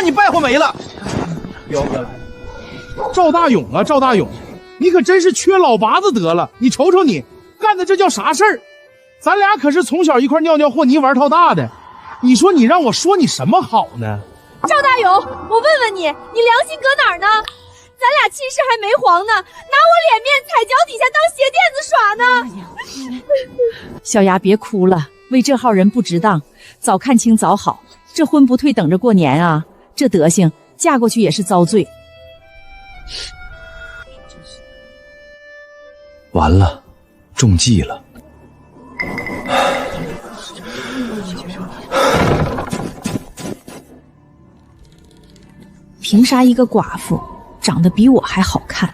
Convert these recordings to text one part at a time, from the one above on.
让你败坏没了。彪哥来了，赵大勇啊，赵大勇，你可真是缺老八子得了！你瞅瞅你干的这叫啥事儿？咱俩可是从小一块尿尿和泥玩到大的，你说你让我说你什么好呢？赵大勇，我问问你，你良心搁哪儿呢？咱俩亲事还没黄呢，拿我脸面踩脚底下当鞋垫子耍呢！小雅别哭了，为这号人不值当，早看清早好，这婚不退等着过年啊！这德行嫁过去也是遭罪。完了，中计了。凭啥一个寡妇长得比我还好看？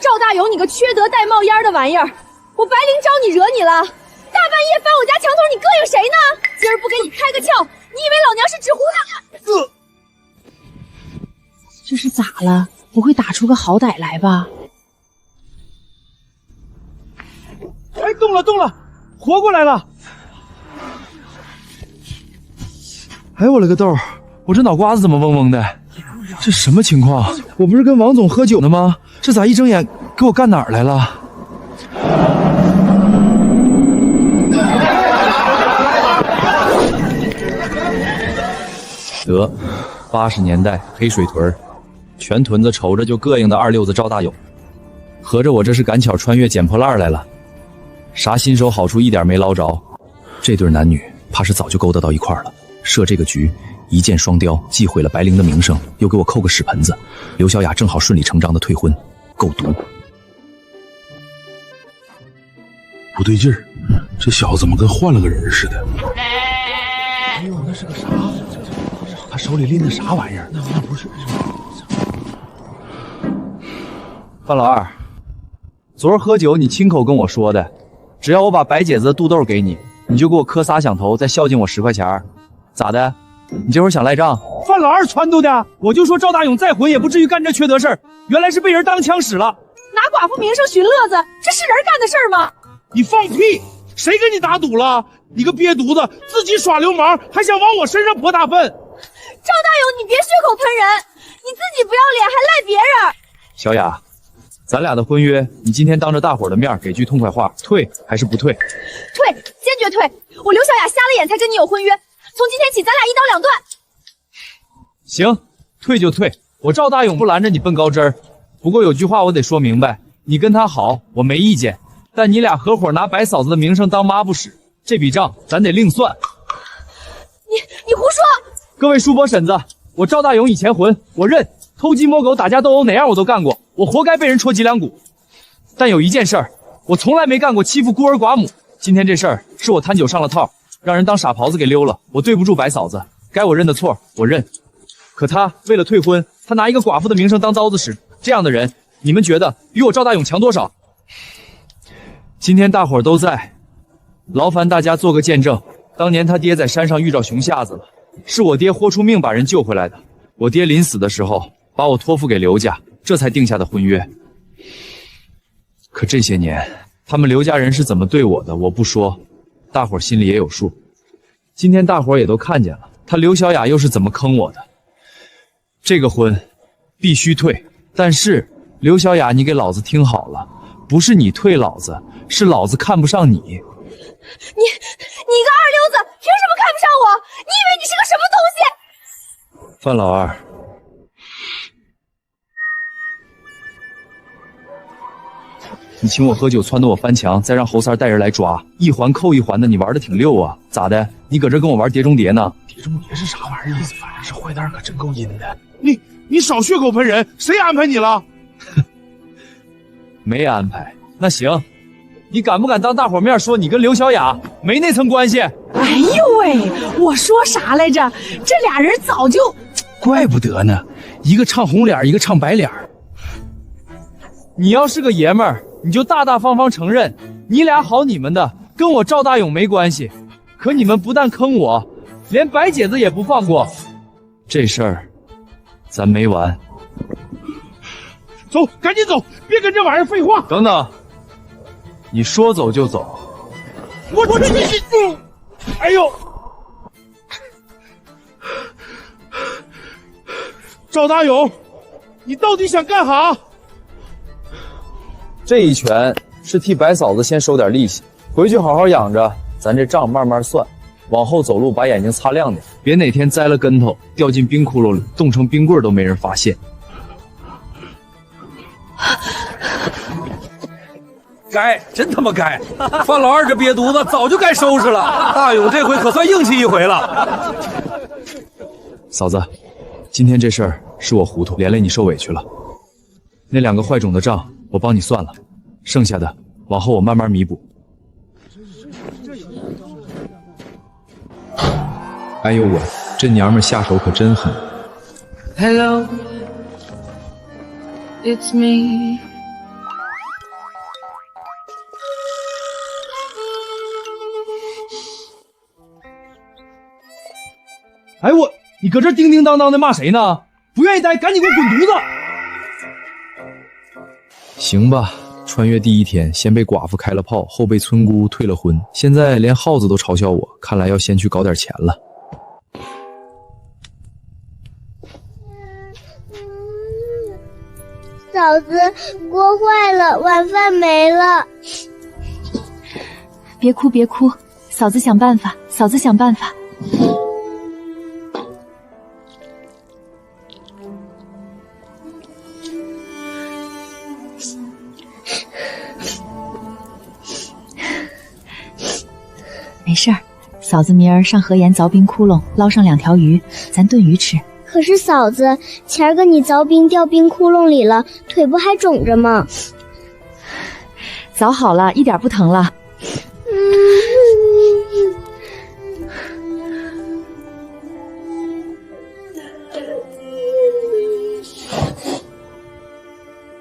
赵大勇，你个缺德带冒烟的玩意儿！我白灵招你惹你了？大半夜翻我家墙头，你膈应谁呢？今儿不给你开个窍，你以为老娘是纸糊的？这是咋了？不会打出个好歹来吧？哎，动了动了，活过来了！哎，我了个豆，我这脑瓜子怎么嗡嗡的？这什么情况？我不是跟王总喝酒呢吗？这咋一睁眼给我干哪儿来了？得，80年代黑水屯，全屯子瞅着就膈应的二溜子赵大勇，合着我这是赶巧穿越捡破烂来了，啥新手好处一点没捞着。这对男女怕是早就勾搭到一块儿了，设这个局一箭双雕，既毁了白灵的名声，又给我扣个屎盆子。刘小雅正好顺理成章的退婚，够毒。不对劲儿，这小子怎么跟换了个人似的？哎呦，那是个啥？他手里拎的啥玩意儿？那不是范老二，昨儿喝酒你亲口跟我说的，只要我把白姐子的肚豆给你，你就给我磕仨响头，再孝敬我10块钱，咋的？你这会儿想赖账？范老二撺掇的，我就说赵大勇再混也不至于干这缺德事儿，原来是被人当枪使了。拿寡妇名声寻乐子，这是人干的事儿吗？你放屁！谁跟你打赌了？你个瘪犊子，自己耍流氓，还想往我身上泼大粪！赵大勇，你别血口喷人，你自己不要脸还赖别人。小雅，咱俩的婚约，你今天当着大伙儿的面给句痛快话，退还是不退？退，坚决退！我刘小雅瞎了眼才跟你有婚约，从今天起咱俩一刀两断。行，退就退，我赵大勇不拦着你奔高枝儿。不过有句话我得说明白，你跟他好，我没意见，但你俩合伙拿白嫂子的名声当抹布使，这笔账咱得另算。你胡说！各位叔伯婶子，我赵大勇以前混，我认，偷鸡摸狗、打架斗殴哪样我都干过，我活该被人戳脊梁骨。但有一件事儿，我从来没干过欺负孤儿寡母。今天这事儿是我贪酒上了套，让人当傻狍子给溜了，我对不住白嫂子，该我认的错我认。可他为了退婚，他拿一个寡妇的名声当刀子使，这样的人，你们觉得比我赵大勇强多少？今天大伙儿都在，劳烦大家做个见证。当年他爹在山上遇着熊瞎子了，是我爹豁出命把人救回来的。我爹临死的时候把我托付给刘家，这才定下的婚约。可这些年，他们刘家人是怎么对我的，我不说，大伙儿心里也有数。今天大伙儿也都看见了，他刘小雅又是怎么坑我的。这个婚必须退，但是刘小雅，你给老子听好了，不是你退老子，是老子看不上你。你个二流子，凭什么看不上我？你以为你是个什么东西？范老二，你请我喝酒，撺掇我翻墙，再让侯三带人来抓，一环扣一环的，你玩的挺溜啊？咋的？你搁这跟我玩碟中谍呢？碟中谍是啥玩意儿？反正是坏蛋，可真够阴的。你少血口喷人，谁安排你了？没安排。那行，你敢不敢当大伙面说你跟刘小雅没那层关系？哎呦喂，我说啥来着？这俩人早就……怪不得呢，一个唱红脸，一个唱白脸。你要是个爷们儿，你就大大方方承认，你俩好你们的，跟我赵大勇没关系。可你们不但坑我，连白姐子也不放过。这事儿，咱没完。走，赶紧走，别跟这玩意儿废话。等等，你说走就走？我哎呦！赵大勇，你到底想干哈？这一拳是替白嫂子先收点利息，回去好好养着，咱这账慢慢算。往后走路把眼睛擦亮点，别哪天栽了跟头，掉进冰窟窿里，冻成冰棍都没人发现。该，真他妈该！范老二这瘪犊子早就该收拾了。大勇这回可算硬气一回了。嫂子，今天这事儿是我糊涂，连累你受委屈了。那2个坏种的账我帮你算了，剩下的往后我慢慢弥补。哎呦喂，这娘们下手可真狠。Hello, it's me. 哎我，你搁这叮叮当当的骂谁呢？不愿意待，赶紧给我滚犊子！行吧，穿越第1天，先被寡妇开了炮，后被村姑退了婚，现在连耗子都嘲笑我，看来要先去搞点钱了。嫂子，锅坏了，晚饭没了。别哭，别哭，嫂子想办法，嫂子想办法。没事儿，嫂子明儿上河沿凿冰窟窿，捞上2条鱼，咱炖鱼吃。可是嫂子，前儿个你凿冰掉冰窟窿里了，腿不还肿着吗？凿好了，一点不疼了。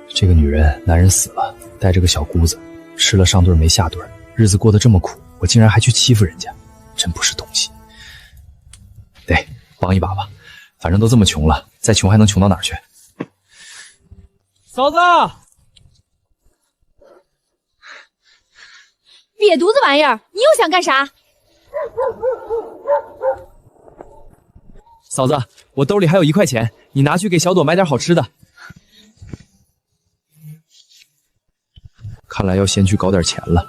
这个女人，男人死了，带着个小姑子，吃了上顿没下顿，日子过得这么苦，我竟然还去欺负人家，真不是东西。得帮一把吧，反正都这么穷了，再穷还能穷到哪儿去？嫂子，瘪犊子玩意儿，你又想干啥？嫂子，我兜里还有1块钱，你拿去给小朵买点好吃的。看来要先去搞点钱了。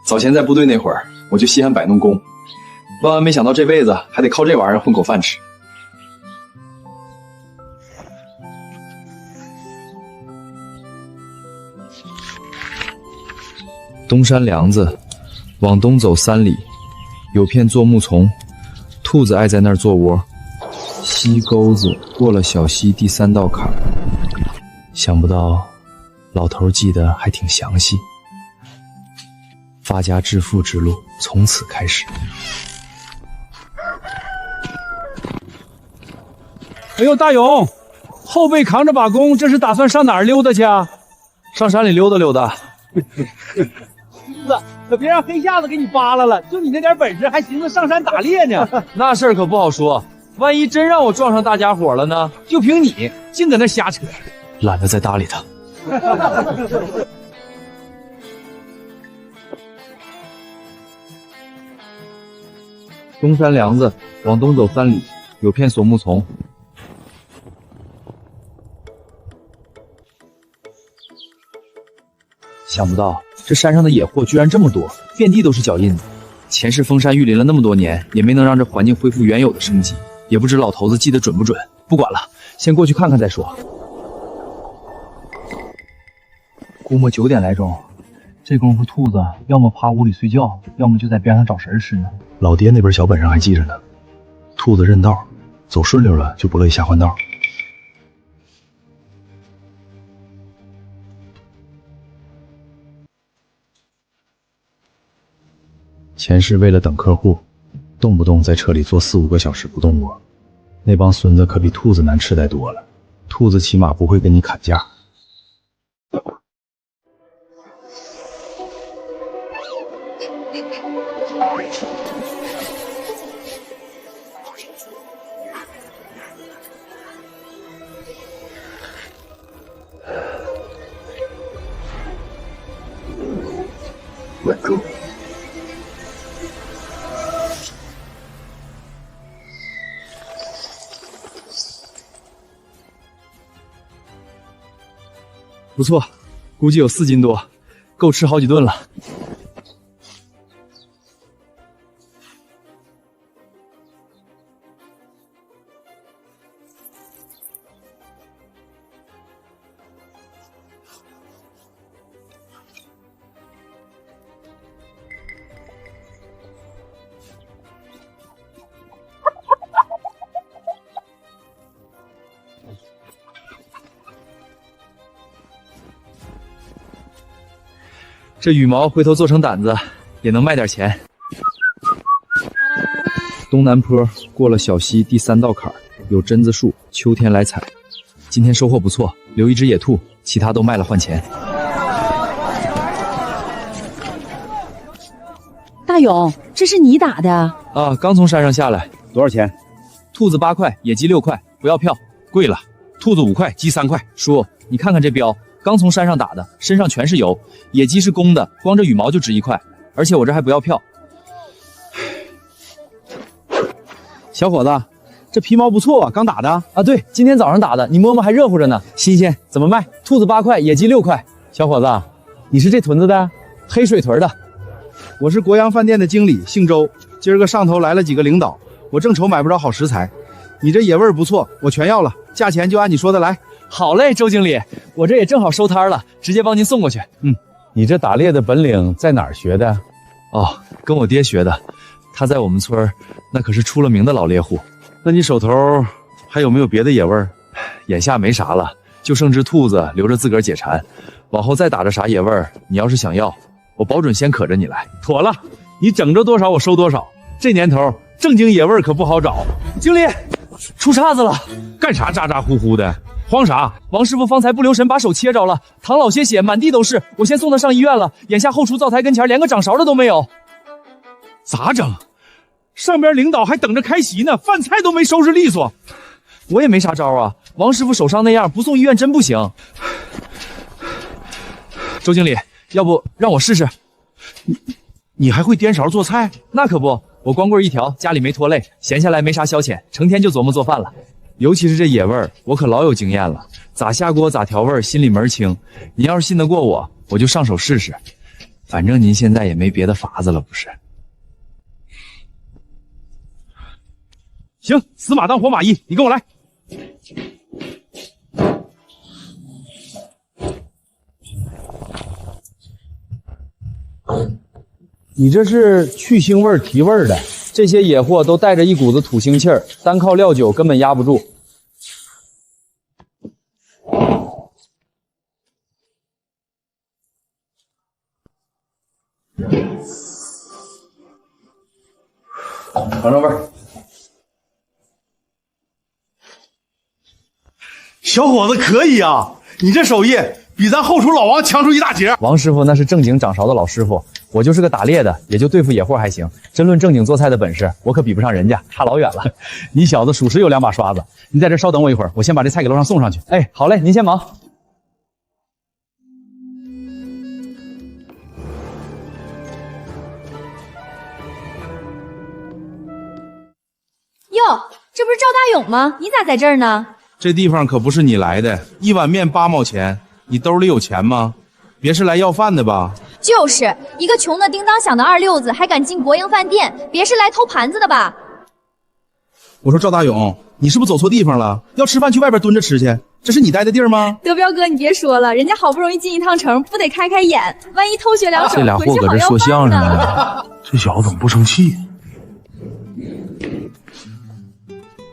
早前在部队那会儿，我就稀罕摆弄功，万万没想到这辈子还得靠这玩意儿混口饭吃。东山梁子，往东走3里，有片坐木丛，兔子爱在那儿做窝。溪沟子过了小溪第3道坎，想不到老头记得还挺详细。发家致富之路从此开始。哎呦，大勇，后背扛着把弓，这是打算上哪儿溜达去啊？上山里溜达溜达。可别让黑匣子给你扒拉了，就你那点本事，还寻思上山打猎呢？那事儿可不好说，万一真让我撞上大家伙了呢？就凭你，净搁那瞎扯，懒得再搭理他。东山梁子往东走3里，有片索木丛。想不到这山上的野货居然这么多，遍地都是脚印子。前世封山育林了那么多年，也没能让这环境恢复原有的生机，也不知老头子记得准不准。不管了，先过去看看再说。估摸9点来钟，这功夫兔子要么趴屋里睡觉，要么就在边上找食吃呢。老爹那本小本上还记着呢，兔子认道，走顺溜了就不乐意瞎换道。前世为了等客户，动不动在车里坐4、5个小时不动过，那帮孙子可比兔子难吃待多了。兔子起码不会跟你砍价。稳住！不错，估计有4斤多，够吃好几顿了。这羽毛回头做成掸子，也能卖点钱。东南坡过了小溪第3道坎，有榛子树，秋天来采。今天收获不错，留一只野兔，其他都卖了换钱。大勇，这是你打的？啊，刚从山上下来。多少钱？兔子8块，野鸡6块，不要票。贵了，兔子5块，鸡3块。叔，你看看这标。刚从山上打的，身上全是油。野鸡是公的，光这羽毛就值1块，而且我这还不要票。小伙子，这皮毛不错啊，刚打的啊？对，今天早上打的，你摸摸还热乎着呢，新鲜。怎么卖？兔子8块，野鸡6块。小伙子，你是这屯子的？黑水屯的。我是国阳饭店的经理，姓周。今儿个上头来了几个领导，我正愁买不着好食材。你这野味不错，我全要了，价钱就按你说的来。好嘞，周经理，我这也正好收摊了，直接帮您送过去。你这打猎的本领在哪儿学的？哦，跟我爹学的，他在我们村那可是出了名的老猎户。那你手头还有没有别的野味？眼下没啥了，就剩只兔子留着自个儿解馋。往后再打着啥野味，你要是想要，我保准先可着你来。妥了，你整着多少我收多少。这年头正经野味可不好找。经理，出岔子了！干啥咋咋呼呼的？慌啥？王师傅方才不留神把手切着了，唐老些血满地都是，我先送他上医院了。眼下后厨灶台跟前连个掌勺的都没有，咋整？上边领导还等着开席呢，饭菜都没收拾利索。我也没啥招啊，王师傅手伤那样，不送医院真不行。周经理，要不让我试试？你还会颠勺做菜？那可不，我光棍一条，家里没拖累，闲下来没啥消遣，成天就琢磨做饭了。尤其是这野味儿，我可老有经验了，咋下锅咋调味儿，心里门清。您要是信得过我，我就上手试试。反正您现在也没别的法子了，不是？行，死马当活马医，你跟我来。你这是去腥味提味的，这些野货都带着一股子土腥气儿，单靠料酒根本压不住。尝尝味儿。小伙子可以啊，你这手艺比咱后厨老王强出一大截。王师傅那是正经掌勺的老师傅，我就是个打猎的，也就对付野货还行。真论正经做菜的本事，我可比不上人家，差老远了。你小子属实有2把刷子，你在这稍等我一会儿，我先把这菜给楼上送上去。哎，好嘞，您先忙。哟，这不是赵大勇吗？你咋在这儿呢？这地方可不是你来的，一碗面8毛钱，你兜里有钱吗？别是来要饭的吧？就是一个穷的叮当响的二溜子，还敢进国营饭店，别是来偷盘子的吧？我说赵大勇，你是不是走错地方了？要吃饭去外边蹲着吃去，这是你待的地儿吗？德彪哥，你别说了，人家好不容易进一趟城，不得开开眼？万一偷学两手，这俩货搁这说相声呢，这小子怎么不生气？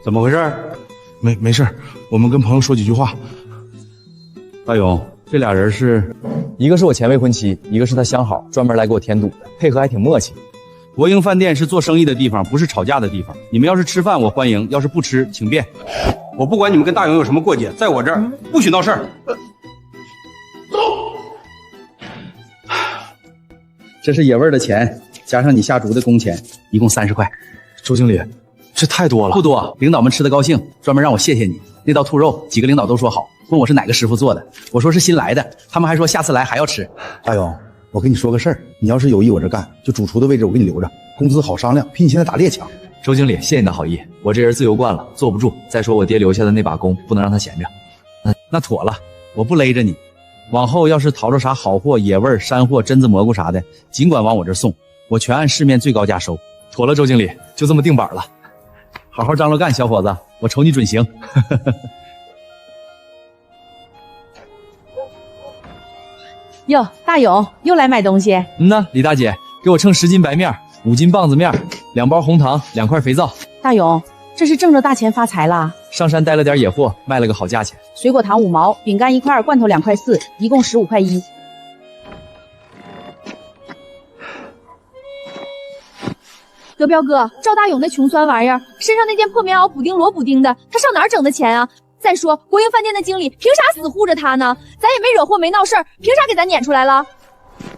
怎么回事？没事，我们跟朋友说几句话。大勇，这俩人是？一个是我前未婚妻，一个是他相好，专门来给我添堵的，配合还挺默契。国营饭店是做生意的地方，不是吵架的地方。你们要是吃饭，我欢迎；要是不吃，请便。我不管你们跟大勇有什么过节，在我这儿不许闹事儿。这是野味的钱，加上你下厨的工钱，一共30块。周经理，这太多了。不多，领导们吃得高兴，专门让我谢谢你。那道兔肉，几个领导都说好，问我是哪个师傅做的，我说是新来的，他们还说下次来还要吃。大勇，我跟你说个事儿，你要是有意我这干，就主厨的位置我给你留着，工资好商量，比你现在打猎强。周经理，谢谢你的好意，我这人自由惯了，坐不住。再说我爹留下的那把弓，不能让他闲着。那妥了，我不勒着你，往后要是淘着啥好货、野味、山货、榛子、蘑菇啥的，尽管往我这送，我全按市面最高价收。妥了，周经理，就这么定板了。好好张罗干，小伙子，我瞅你准行。哟，大勇又来买东西。呐，李大姐，给我称10斤白面，5斤棒子面，2包红糖，2块肥皂。大勇，这是挣着大钱发财啦！上山带了点野货，卖了个好价钱。水果糖5毛，饼干1块，罐头2块4，一共15块1。德彪哥，赵大勇那穷酸玩意儿，身上那件破棉袄补丁摞补丁的，他上哪儿整的钱啊？再说国营饭店的经理凭啥死护着他呢？咱也没惹祸没闹事儿，凭啥给咱撵出来了？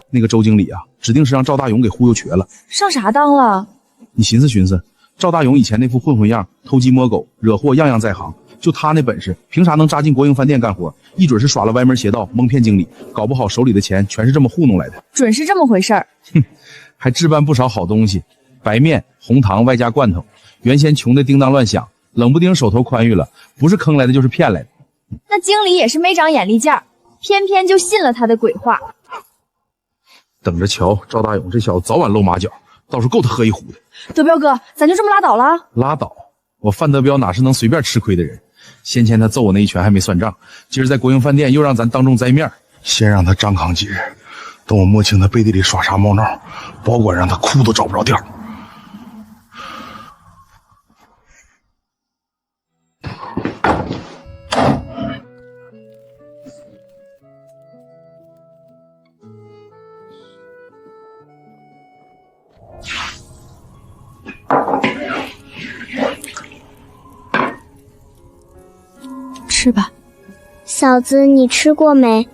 那个周经理啊，指定是让赵大勇给忽悠瘸了。上啥当了？你寻思寻思，赵大勇以前那副混混样，偷鸡摸狗，惹祸样样在行。就他那本事，凭啥能扎进国营饭店干活？一准是耍了歪门邪道，蒙骗经理，搞不好手里的钱全是这么糊弄来的。准是这么回事儿。哼，还置办不少好东西，白面、红糖外加罐头。原先穷的叮当乱响，冷不丁手头宽裕了，不是坑来的就是骗来的。那经理也是没长眼力见儿，偏偏就信了他的鬼话。等着瞧，赵大勇这小子早晚露马脚，到时候够他喝一壶的。德彪哥，咱就这么拉倒了？拉倒！我范德彪哪是能随便吃亏的人？先前他揍我那一拳还没算账，今儿在国营饭店又让咱当众栽面，先让他张扛几日，等我摸清他背地里耍啥猫闹，保管让他哭都找不着调。吃吧。嫂子，你吃过没？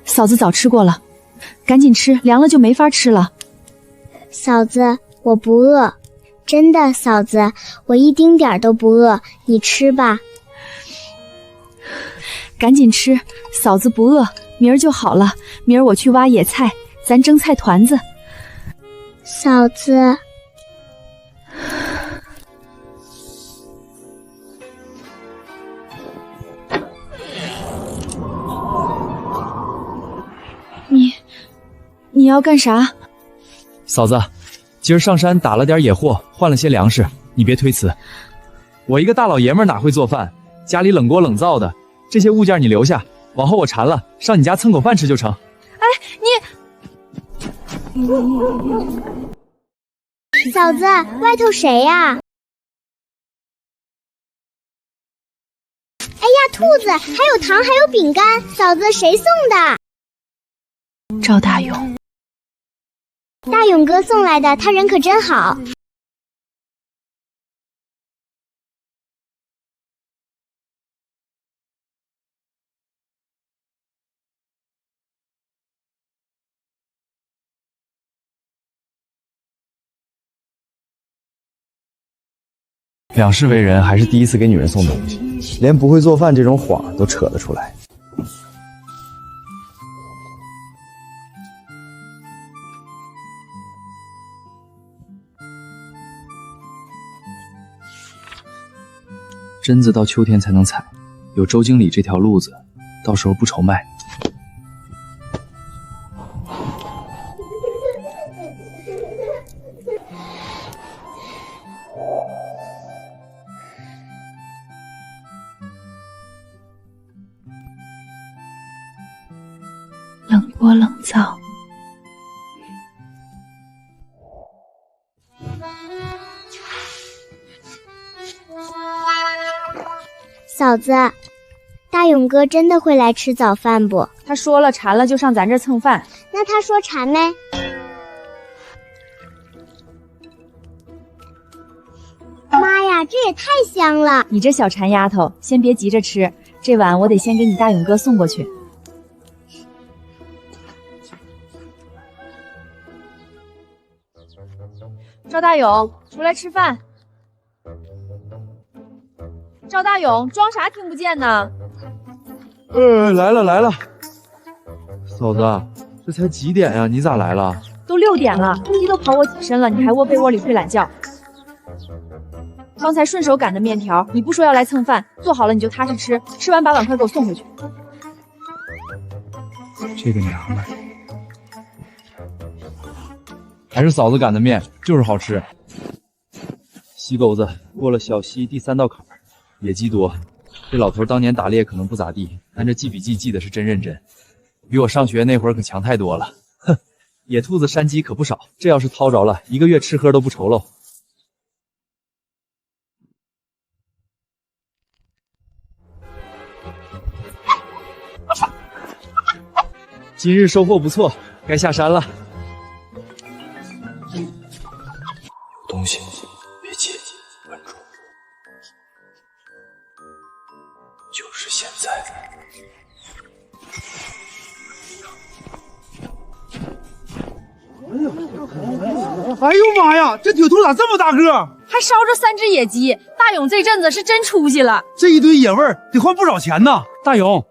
嫂子早吃过了，赶紧吃，凉了就没法吃了。嫂子，我不饿，真的，嫂子，我一丁点儿都不饿，你吃吧。赶紧吃，嫂子不饿，明儿就好了。明儿我去挖野菜，咱蒸菜团子。嫂子，你要干啥？嫂子，今儿上山打了点野货，换了些粮食，你别推辞。我一个大老爷们哪会做饭，家里冷锅冷灶的，这些物件你留下，往后我馋了上你家蹭口饭吃就成。哎，嫂子，外头谁呀？哎呀，兔子，还有糖，还有饼干，嫂子谁送的？赵大勇。大勇哥送来的，他人可真好。两世为人，还是第一次给女人送东西，连不会做饭这种谎都扯得出来。榛子到秋天才能采，有周经理这条路子，到时候不愁卖。冷锅冷灶。嫂子，大勇哥真的会来吃早饭不？他说了，馋了就上咱这蹭饭。那他说馋没？妈呀，这也太香了！你这小馋丫头，先别急着吃，这碗我得先给你大勇哥送过去。赵大勇，出来吃饭。赵大勇，装啥听不见呢？来了。嫂子，这才几点呀？你咋来了？都6点了，鸡都跑我起身了，你还窝被窝里睡懒觉。刚才顺手擀的面条，你不说要来蹭饭，做好了你就踏实吃，吃完把碗筷给我送回去。这个娘们儿，还是嫂子擀的面，就是好吃。西狗子过了小溪第3道坎儿，野鸡多。这老头当年打猎可能不咋地，但这记笔记记的是真认真，比我上学那会儿可强太多了。哼，野兔子山鸡可不少，这要是掏着了，1个月吃喝都不愁喽。今日收获不错，该下山了。有东西别急，稳住，就是现在。哎呦妈呀，这tiểu兔咋这么大个？还烧着3只野鸡，大勇这阵子是真出息了。这一堆野味儿得换不少钱呢。大勇，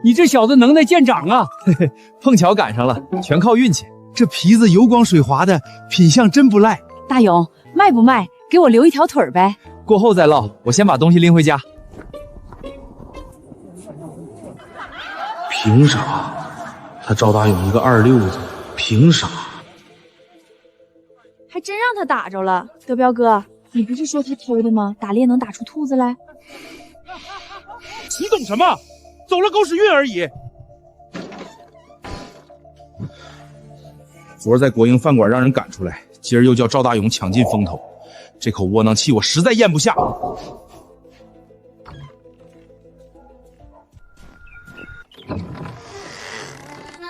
你这小子能耐见长啊！嘿嘿，碰巧赶上了，全靠运气。这皮子油光水滑的，品相真不赖。大勇，卖不卖？给我留一条腿儿呗。过后再唠，我先把东西拎回家。凭啥？他赵大勇一个二流子，凭啥？还真让他打着了。德彪哥，你不是说他偷的吗？打猎能打出兔子来？你懂什么？走了狗屎运而已。昨儿在国营饭馆让人赶出来，今儿又叫赵大勇抢尽风头，这口窝囊气我实在咽不下。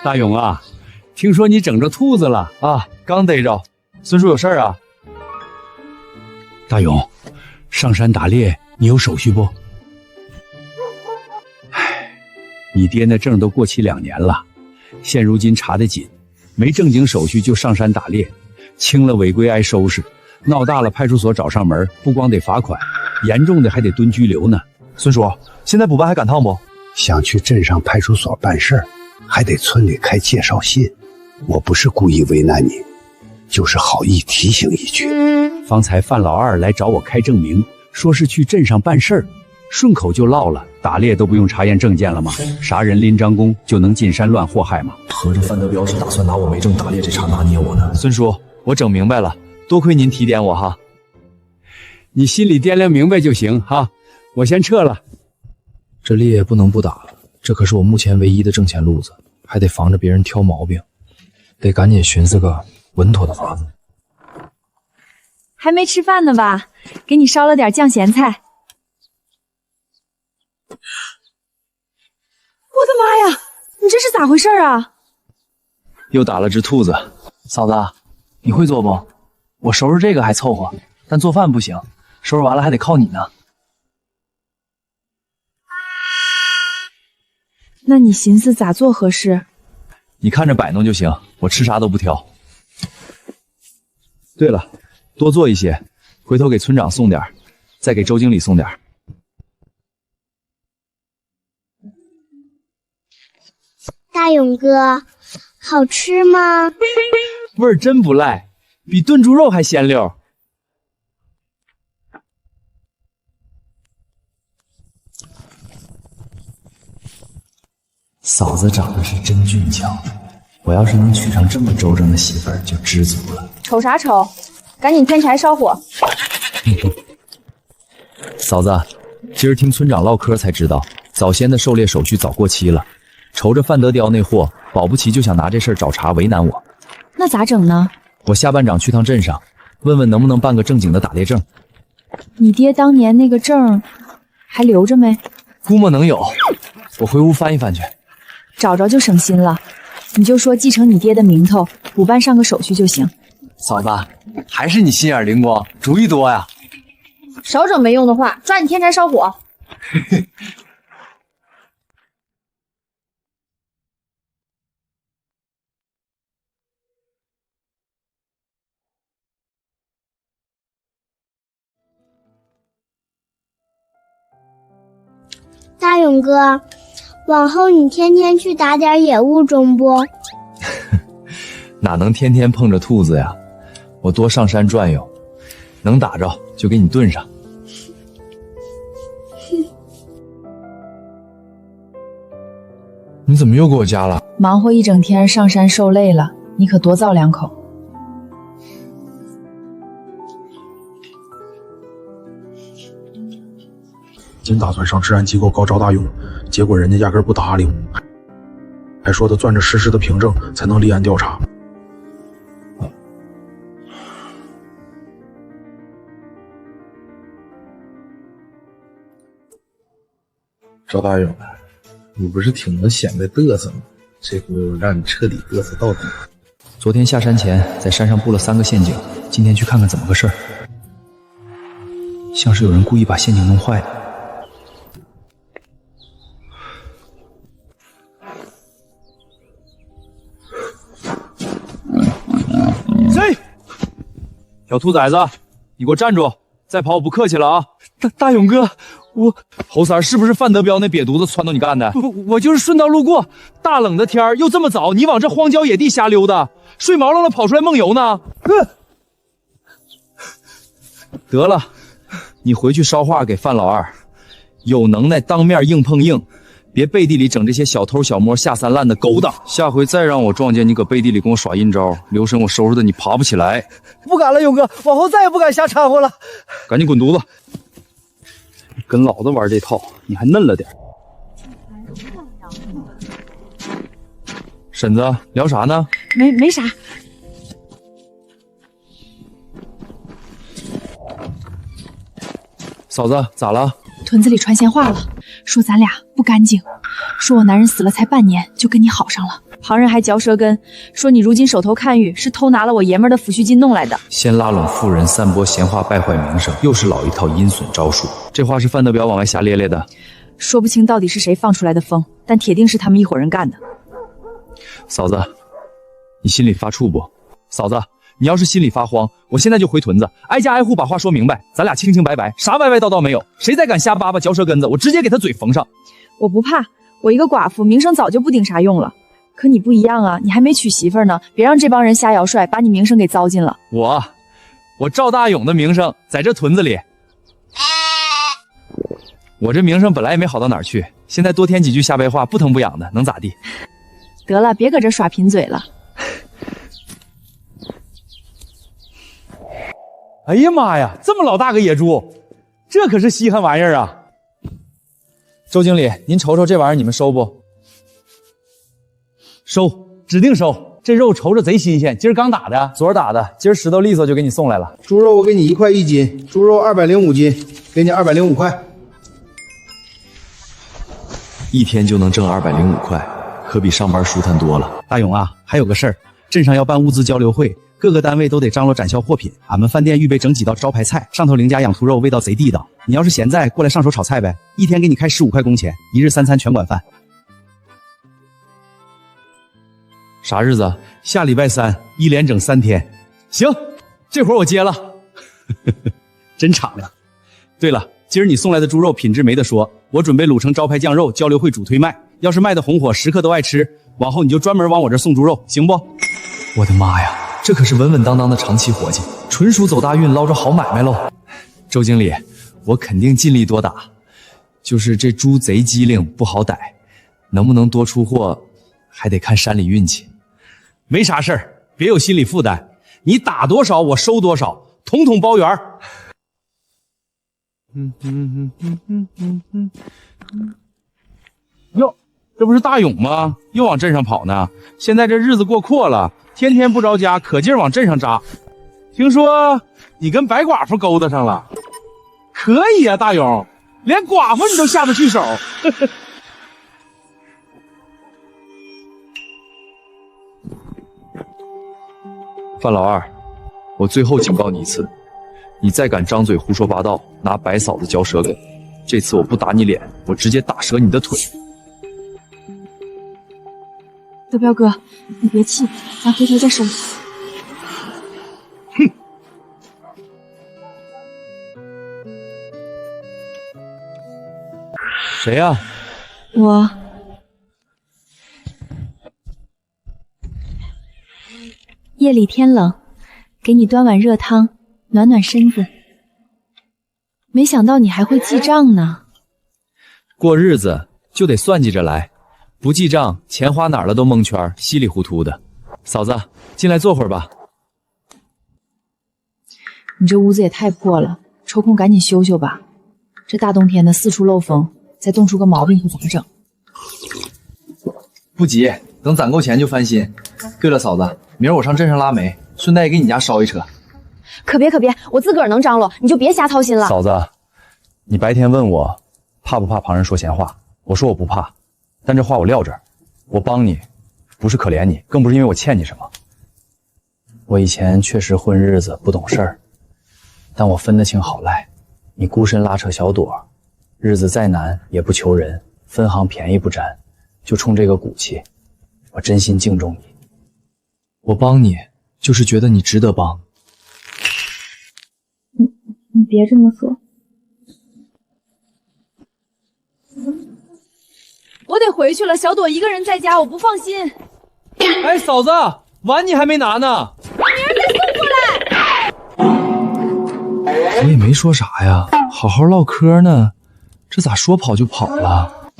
大勇啊，听说你整着兔子了啊？刚逮着。孙叔有事儿啊？大勇，上山打猎你有手续不？唉，你爹那证都过期2年了，现如今查得紧，没正经手续就上山打猎，轻了违规挨收拾，闹大了派出所找上门，不光得罚款，严重的还得蹲拘留呢。孙叔，现在补办还赶趟不？想去镇上派出所办事儿，还得村里开介绍信。我不是故意为难你，就是好意提醒一句。方才范老二来找我开证明，说是去镇上办事儿，顺口就唠了，打猎都不用查验证件了吗？啥人拎张弓就能进山乱祸害吗？合着范德彪是打算拿我没证打猎这茬拿捏我呢？孙叔，我整明白了，多亏您提点我哈。你心里掂量明白就行哈，我先撤了。这猎不能不打了，这可是我目前唯一的挣钱路子，还得防着别人挑毛病，得赶紧寻思个稳妥的法子。还没吃饭呢吧？给你烧了点酱咸菜。我的妈呀，你这是咋回事啊？又打了只兔子。嫂子，你会做不？我收拾这个还凑合，但做饭不行，收拾完了还得靠你呢。那你寻思咋做合适？你看着摆弄就行，我吃啥都不挑。对了，多做一些，回头给村长送点，再给周经理送点。大勇哥，好吃吗？味儿真不赖，比炖猪肉还鲜溜。嫂子长得是真俊俏，我要是能娶上这么周正的媳妇儿，就知足了。瞅啥瞅？赶紧添柴烧火。嫂子，今儿听村长唠嗑才知道，早先的狩猎手续早过期了，瞅着范德彪那货，保不齐就想拿这事儿找茬为难我。那咋整呢？我下班长去趟镇上，问问能不能办个正经的打猎证。你爹当年那个证还留着没？估摸能有，我回屋翻一翻去。找着就省心了，你就说继承你爹的名头，补办上个手续就行。嫂子，还是你心眼灵光，主意多呀。少整没用的话，抓紧添柴烧火。大勇哥，往后你天天去打点野物中不？哪能天天碰着兔子呀？我多上山转悠，能打着就给你炖上。你怎么又给我夹了？忙活一整天，上山受累了，你可多造2口。今打算上治安机构告赵大勇，结果人家压根不搭理我，还说他攥着实施的凭证才能立案调查。赵大勇，你不是挺能显摆嘚瑟吗？这回我让你彻底嘚瑟到底。昨天下山前在山上布了3个陷阱，今天去看看怎么个事儿。像是有人故意把陷阱弄坏了。谁？小兔崽子，你给我站住！再跑我不客气了啊！大勇哥，侯三是不是范德彪那瘪犊子撺掇你干的？我就是顺道路过，大冷的天儿又这么早，你往这荒郊野地瞎溜达，睡毛愣了跑出来梦游呢？得了，你回去捎话给范老二，有能耐当面硬碰硬，别背地里整这些小偷小摸下三滥的勾当。下回再让我撞见你搁背地里跟我耍阴招，留神我收拾的你爬不起来。不敢了，勇哥，往后再也不敢瞎掺和了。赶紧滚犊子！跟老子玩这套，你还嫩了点。婶子，聊啥呢？没啥。嫂子，咋了？屯子里传闲话了，说咱俩不干净，说我男人死了才半年就跟你好上了。旁人还嚼舌根，说你如今手头看雨，是偷拿了我爷们儿的抚恤金弄来的。先拉拢妇人，散播闲话，败坏名声，又是老一套阴损招数。这话是范德彪往外瞎咧咧的，说不清到底是谁放出来的风，但铁定是他们一伙人干的。嫂子，你心里发怵不？嫂子，你要是心里发慌，我现在就回屯子，挨家挨户把话说明白，咱俩清清白白，啥歪歪道道没有。谁再敢瞎叭叭嚼舌根子，我直接给他嘴缝上。我不怕，我一个寡妇，名声早就不顶啥用了。可你不一样啊，你还没娶媳妇呢，别让这帮人瞎摇帅，把你名声给糟践了。我赵大勇的名声在这屯子里，我这名声本来也没好到哪儿去，现在多添几句下白话，不疼不痒的，能咋地？得了，别搁这耍贫嘴了。哎呀妈呀，这么老大个野猪，这可是稀罕玩意儿啊！周经理，您瞅瞅这玩意儿，你们收不？收，指定收。这肉瞅着贼新鲜，今儿刚打的，昨儿打的，今儿拾掇利索就给你送来了。猪肉我给你1块1斤，猪肉205斤，给你205块。一天就能挣205块，可比上班舒坦多了。大勇啊，还有个事儿，镇上要办物资交流会，各个单位都得张罗展销货品。俺们饭店预备整几道招牌菜，上头邻家养兔肉，味道贼地道。你要是闲在，过来上手炒菜呗，一天给你开15块工钱，1日3餐全管饭。啥日子？下礼拜3，一连整3天。行，这活我接了。真敞亮。对了，今儿你送来的猪肉品质没得说，我准备卤成招牌酱肉，交流会主推卖。要是卖的红火，食客都爱吃，往后你就专门往我这送猪肉，行不？我的妈呀，这可是稳稳当当的长期伙计，纯属走大运，捞着好买卖喽。周经理，我肯定尽力多打，就是这猪贼机灵，不好逮，能不能多出货，还得看山里运气。没啥事儿，别有心理负担，你打多少我收多少，统统包圆。哟，这不是大勇吗？又往镇上跑呢。现在这日子过阔了，天天不着家，可劲儿往镇上扎。听说你跟白寡妇勾搭上了，可以啊，大勇，连寡妇你都下得去手。范老二，我最后警告你一次，你再敢张嘴胡说八道，拿白嫂子嚼舌根，这次我不打你脸，我直接打折你的腿。德彪哥，你别气，咱回头再收拾。哼！谁呀？我。夜里天冷，给你端碗热汤，暖暖身子。没想到你还会记账呢。过日子就得算计着来，不记账，钱花哪儿了都蒙圈，稀里糊涂的。嫂子，进来坐会儿吧。你这屋子也太破了，抽空赶紧修修吧。这大冬天的四处漏风，再冻出个毛病可咋整？不急，等攒够钱就翻新。对了，嫂子，明儿我上镇上拉煤，顺带给你家捎一车。可别，我自个儿能张罗，你就别瞎操心了。嫂子，你白天问我怕不怕旁人说闲话，我说我不怕，但这话我撂这儿，我帮你，不是可怜你，更不是因为我欠你什么。我以前确实混日子不懂事儿，但我分得清好赖。你孤身拉扯小朵，日子再难也不求人，分行便宜不沾，就冲这个骨气，我真心敬重你。我帮你，就是觉得你值得帮。你别这么说。我得回去了，小朵一个人在家，我不放心。哎，嫂子，碗你还没拿呢。明儿再送过来。我也没说啥呀，好好唠嗑呢，这咋说跑就跑了？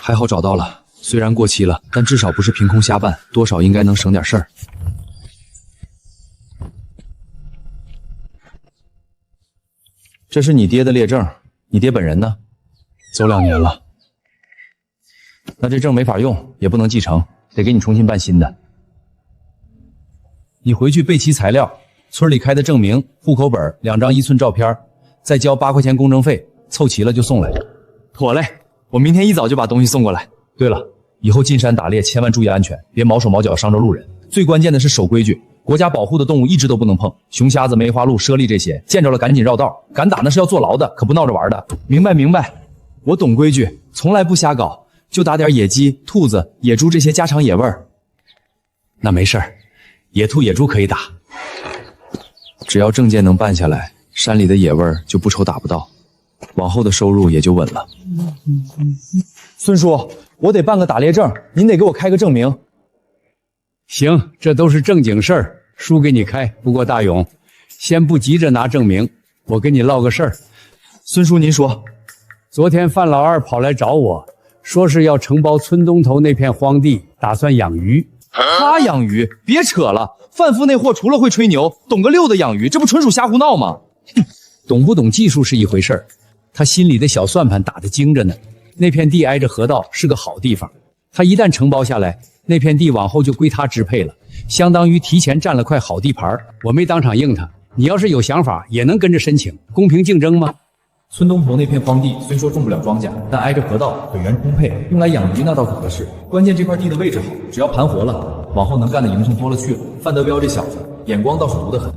还好找到了，虽然过期了，但至少不是凭空瞎办，多少应该能省点事儿。这是你爹的列证，你爹本人呢？走2年了。那这证没法用，也不能继承，得给你重新办新的。你回去备齐材料，村里开的证明、户口本、2张1寸照片，再交8块钱公证费，凑齐了就送来。妥嘞，我明天一早就把东西送过来。对了，以后进山打猎千万注意安全，别毛手毛脚伤着路人。最关键的是守规矩，国家保护的动物一只都不能碰，熊瞎子、梅花鹿、猞猁这些，见着了赶紧绕道，敢打那是要坐牢的，可不闹着玩的。明白，我懂规矩，从来不瞎搞，就打点野鸡、兔子、野猪这些家常野味儿。那没事儿，野兔、野猪可以打，只要证件能办下来，山里的野味儿就不愁打不到，往后的收入也就稳了。孙叔，我得办个打猎证，您得给我开个证明。行，这都是正经事儿，叔给你开。不过大勇，先不急着拿证明，我跟你唠个事儿。孙叔您说。昨天范老二跑来找我，说是要承包村东头那片荒地，打算养鱼。他养鱼？别扯了，范夫那货除了会吹牛，懂个溜的养鱼，这不纯属瞎胡闹吗？哼，懂不懂技术是一回事儿，他心里的小算盘打得精着呢。那片地挨着河道，是个好地方，他一旦承包下来，那片地往后就归他支配了，相当于提前占了块好地盘。我没当场应他，你要是有想法，也能跟着申请，公平竞争吗？村东头那片荒地虽说种不了庄稼，但挨着河道，水源充沛，用来养鱼那倒可合适。关键这块地的位置好，只要盘活了，往后能干的营生多了去了。范德彪这小子眼光倒是毒得很。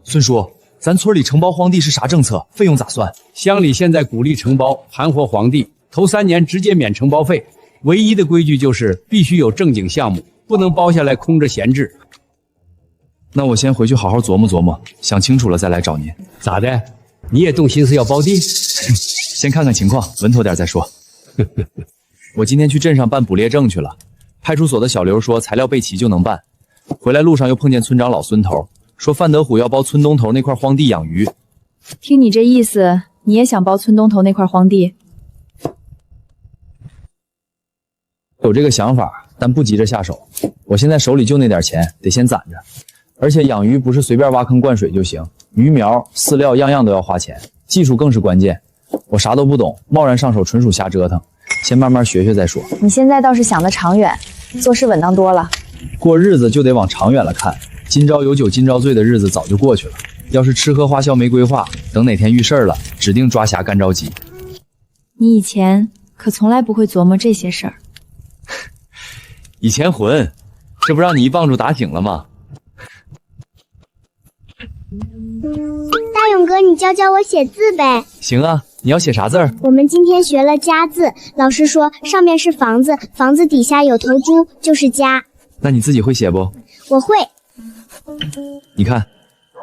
孙叔，咱村里承包荒地是啥政策？费用咋算？乡里现在鼓励承包，盘活荒地，头3年直接免承包费。唯一的规矩就是必须有正经项目，不能包下来空着闲置。那我先回去好好琢磨琢磨，想清楚了再来找您。咋的？你也动心思要包地？先看看情况，稳妥点再说。我今天去镇上办捕猎证去了，派出所的小刘说材料备齐就能办。回来路上又碰见村长老孙头，说范德虎要包村东头那块荒地养鱼。听你这意思，你也想包村东头那块荒地？有这个想法，但不急着下手。我现在手里就那点钱，得先攒着。而且养鱼不是随便挖坑灌水就行，鱼苗、饲料样样都要花钱，技术更是关键。我啥都不懂，贸然上手纯属瞎折腾，先慢慢学学再说。你现在倒是想得长远，做事稳当多了。过日子就得往长远了看，今朝有酒今朝醉的日子早就过去了。要是吃喝花销没规划，等哪天遇事儿了，指定抓瞎干着急。你以前可从来不会琢磨这些事儿。以前混，这不让你一棒住打醒了吗？大勇哥，你教教我写字呗。行啊，你要写啥字儿？我们今天学了家字，老师说上面是房子，房子底下有头猪，就是家。那你自己会写不？我会。你看，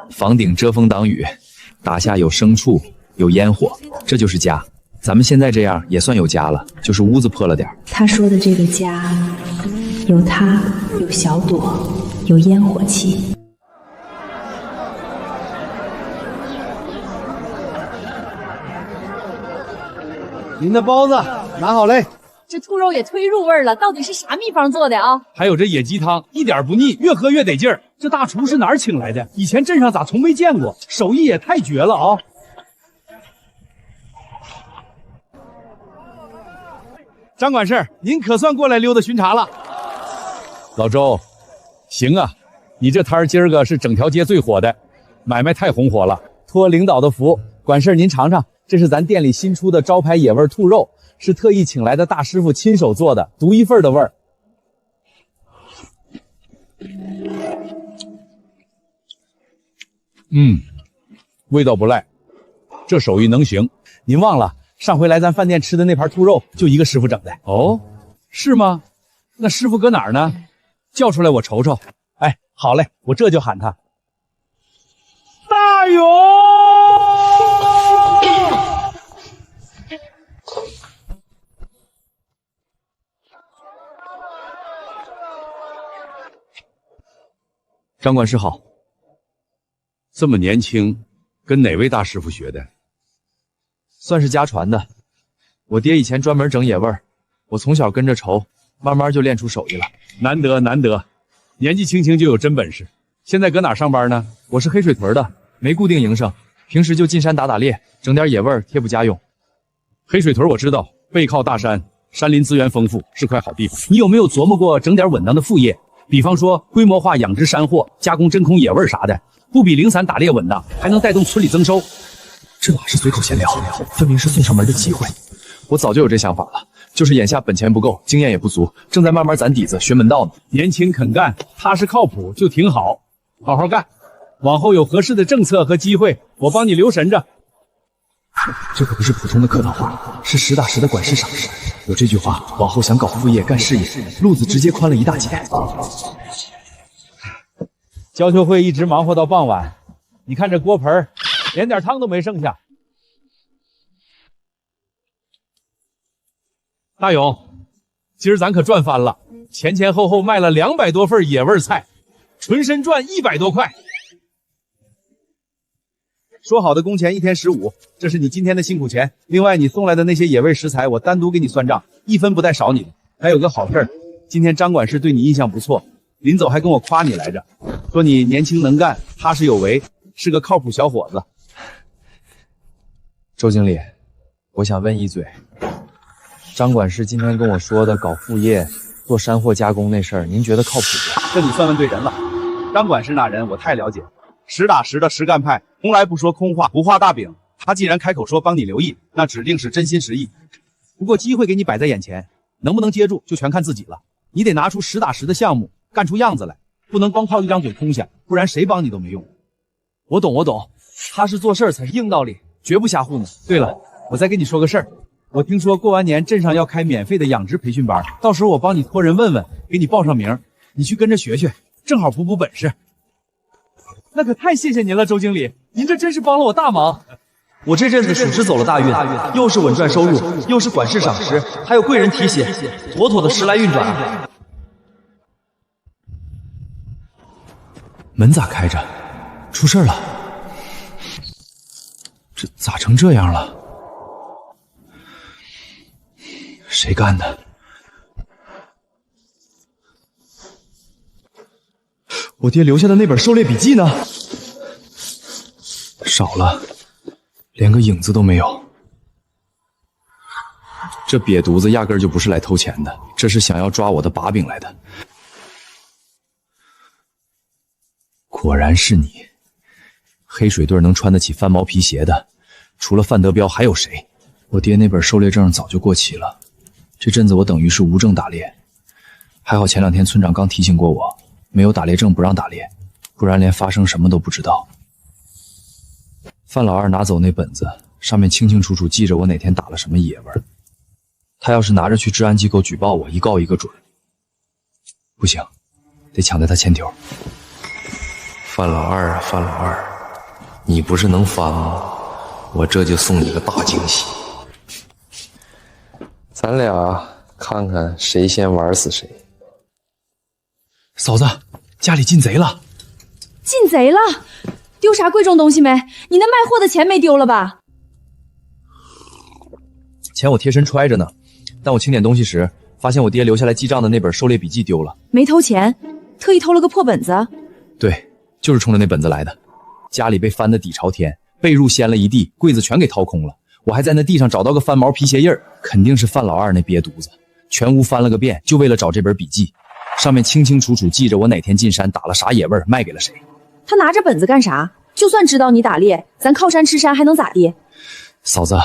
房顶遮风挡雨，打下有牲畜，有烟火，这就是家。咱们现在这样也算有家了，就是屋子破了点。他说的这个家，有他，有小朵，有烟火气。您的包子拿好嘞。这兔肉也忒入味了，到底是啥秘方做的啊？还有这野鸡汤，一点不腻，越喝越得劲儿。这大厨是哪儿请来的？以前镇上咋从没见过？手艺也太绝了啊！张管事，您可算过来溜达巡查了。老周，行啊，你这摊儿今儿个是整条街最火的，买卖太红火了。托领导的福，管事您尝尝，这是咱店里新出的招牌野味兔肉，是特意请来的大师傅亲手做的，独一份的味儿。味道不赖，这手艺能行。您忘了上回来咱饭店吃的那盘兔肉，就一个师傅整的。哦，是吗？那师傅搁哪儿呢？叫出来我瞅瞅。哎，好嘞，我这就喊他。大勇！张管事好。这么年轻，跟哪位大师傅学的？算是家传的。我爹以前专门整野味儿，我从小跟着瞅，慢慢就练出手艺了。难得难得，年纪轻轻就有真本事。现在搁哪儿上班呢？我是黑水屯的，没固定营生，平时就进山打猎，整点野味儿贴补家用。黑水屯我知道，背靠大山，山林资源丰富，是块好地方。你有没有琢磨过整点稳当的副业？比方说规模化养殖山货，加工真空野味啥的，不比零散打猎稳当，还能带动村里增收。这哪是随口闲聊，分明是送上门的机会。我早就有这想法了，就是眼下本钱不够，经验也不足，正在慢慢攒底子，学门道呢。年轻肯干，踏实靠谱就挺好，好好干。往后有合适的政策和机会，我帮你留神着。这可不是普通的客套话，是实打实的管事赏识。有这句话，往后想搞副业干事业，路子直接宽了一大截。交秋会一直忙活到傍晚，你看这锅盆连点汤都没剩下。大勇，今儿咱可赚翻了，前后后卖了200多份野味菜，纯身赚100多块。说好的工钱1天15，这是你今天的辛苦钱。另外你送来的那些野味食材，我单独给你算账，1分不带少你的。还有个好事儿，今天张管事对你印象不错，临走还跟我夸你来着，说你年轻能干，踏实有为，是个靠谱小伙子。周经理，我想问一嘴，张管事今天跟我说的搞副业、做山货加工那事儿，您觉得靠谱不？这你算问对人了。张管事那人我太了解，实打实的实干派，从来不说空话，不画大饼。他既然开口说帮你留意，那指定是真心实意。不过机会给你摆在眼前，能不能接住就全看自己了。你得拿出实打实的项目，干出样子来，不能光靠一张嘴空想，不然谁帮你都没用。我懂，踏实做事才是硬道理，绝不瞎糊弄。对了，我再跟你说个事儿，我听说过完年镇上要开免费的养殖培训班，到时候我帮你托人问问，给你报上名，你去跟着学学，正好补本事。那可太谢谢您了，周经理，您这真是帮了我大忙。我这阵子属实走了大运，又是稳赚收入，又是管事赏识，还有贵人提携，妥妥的时来运转。门咋开着？出事了？这咋成这样了？谁干的？我爹留下的那本狩猎笔记呢？少了，连个影子都没有。这瘪犊子压根儿就不是来偷钱的，这是想要抓我的把柄来的。果然是你，黑水队能穿得起翻毛皮鞋的，除了范德彪还有谁？我爹那本狩猎证早就过期了，这阵子我等于是无证打猎。还好前2天村长刚提醒过我，没有打猎证不让打猎，不然连发生什么都不知道。范老二拿走那本子，上面清清楚楚记着我哪天打了什么野味。他要是拿着去治安机构举报我，一告一个准。不行，得抢在他前头。范老二啊，范老二，你不是能翻吗？我这就送你个大惊喜。咱俩看看谁先玩死谁。嫂子，家里进贼了！进贼了？丢啥贵重东西没？你那卖货的钱没丢了吧？钱我贴身揣着呢，但我清点东西时，发现我爹留下来记账的那本狩猎笔记丢了。没偷钱，特意偷了个破本子。对，就是冲着那本子来的。家里被翻得底朝天，被褥掀了一地，柜子全给掏空了。我还在那地上找到个翻毛皮鞋印儿，肯定是范老二那瘪犊子。全屋翻了个遍，就为了找这本笔记，上面清清楚楚记着我哪天进山打了啥野味，卖给了谁。他拿着本子干啥？就算知道你打猎，咱靠山吃山还能咋地？嫂子，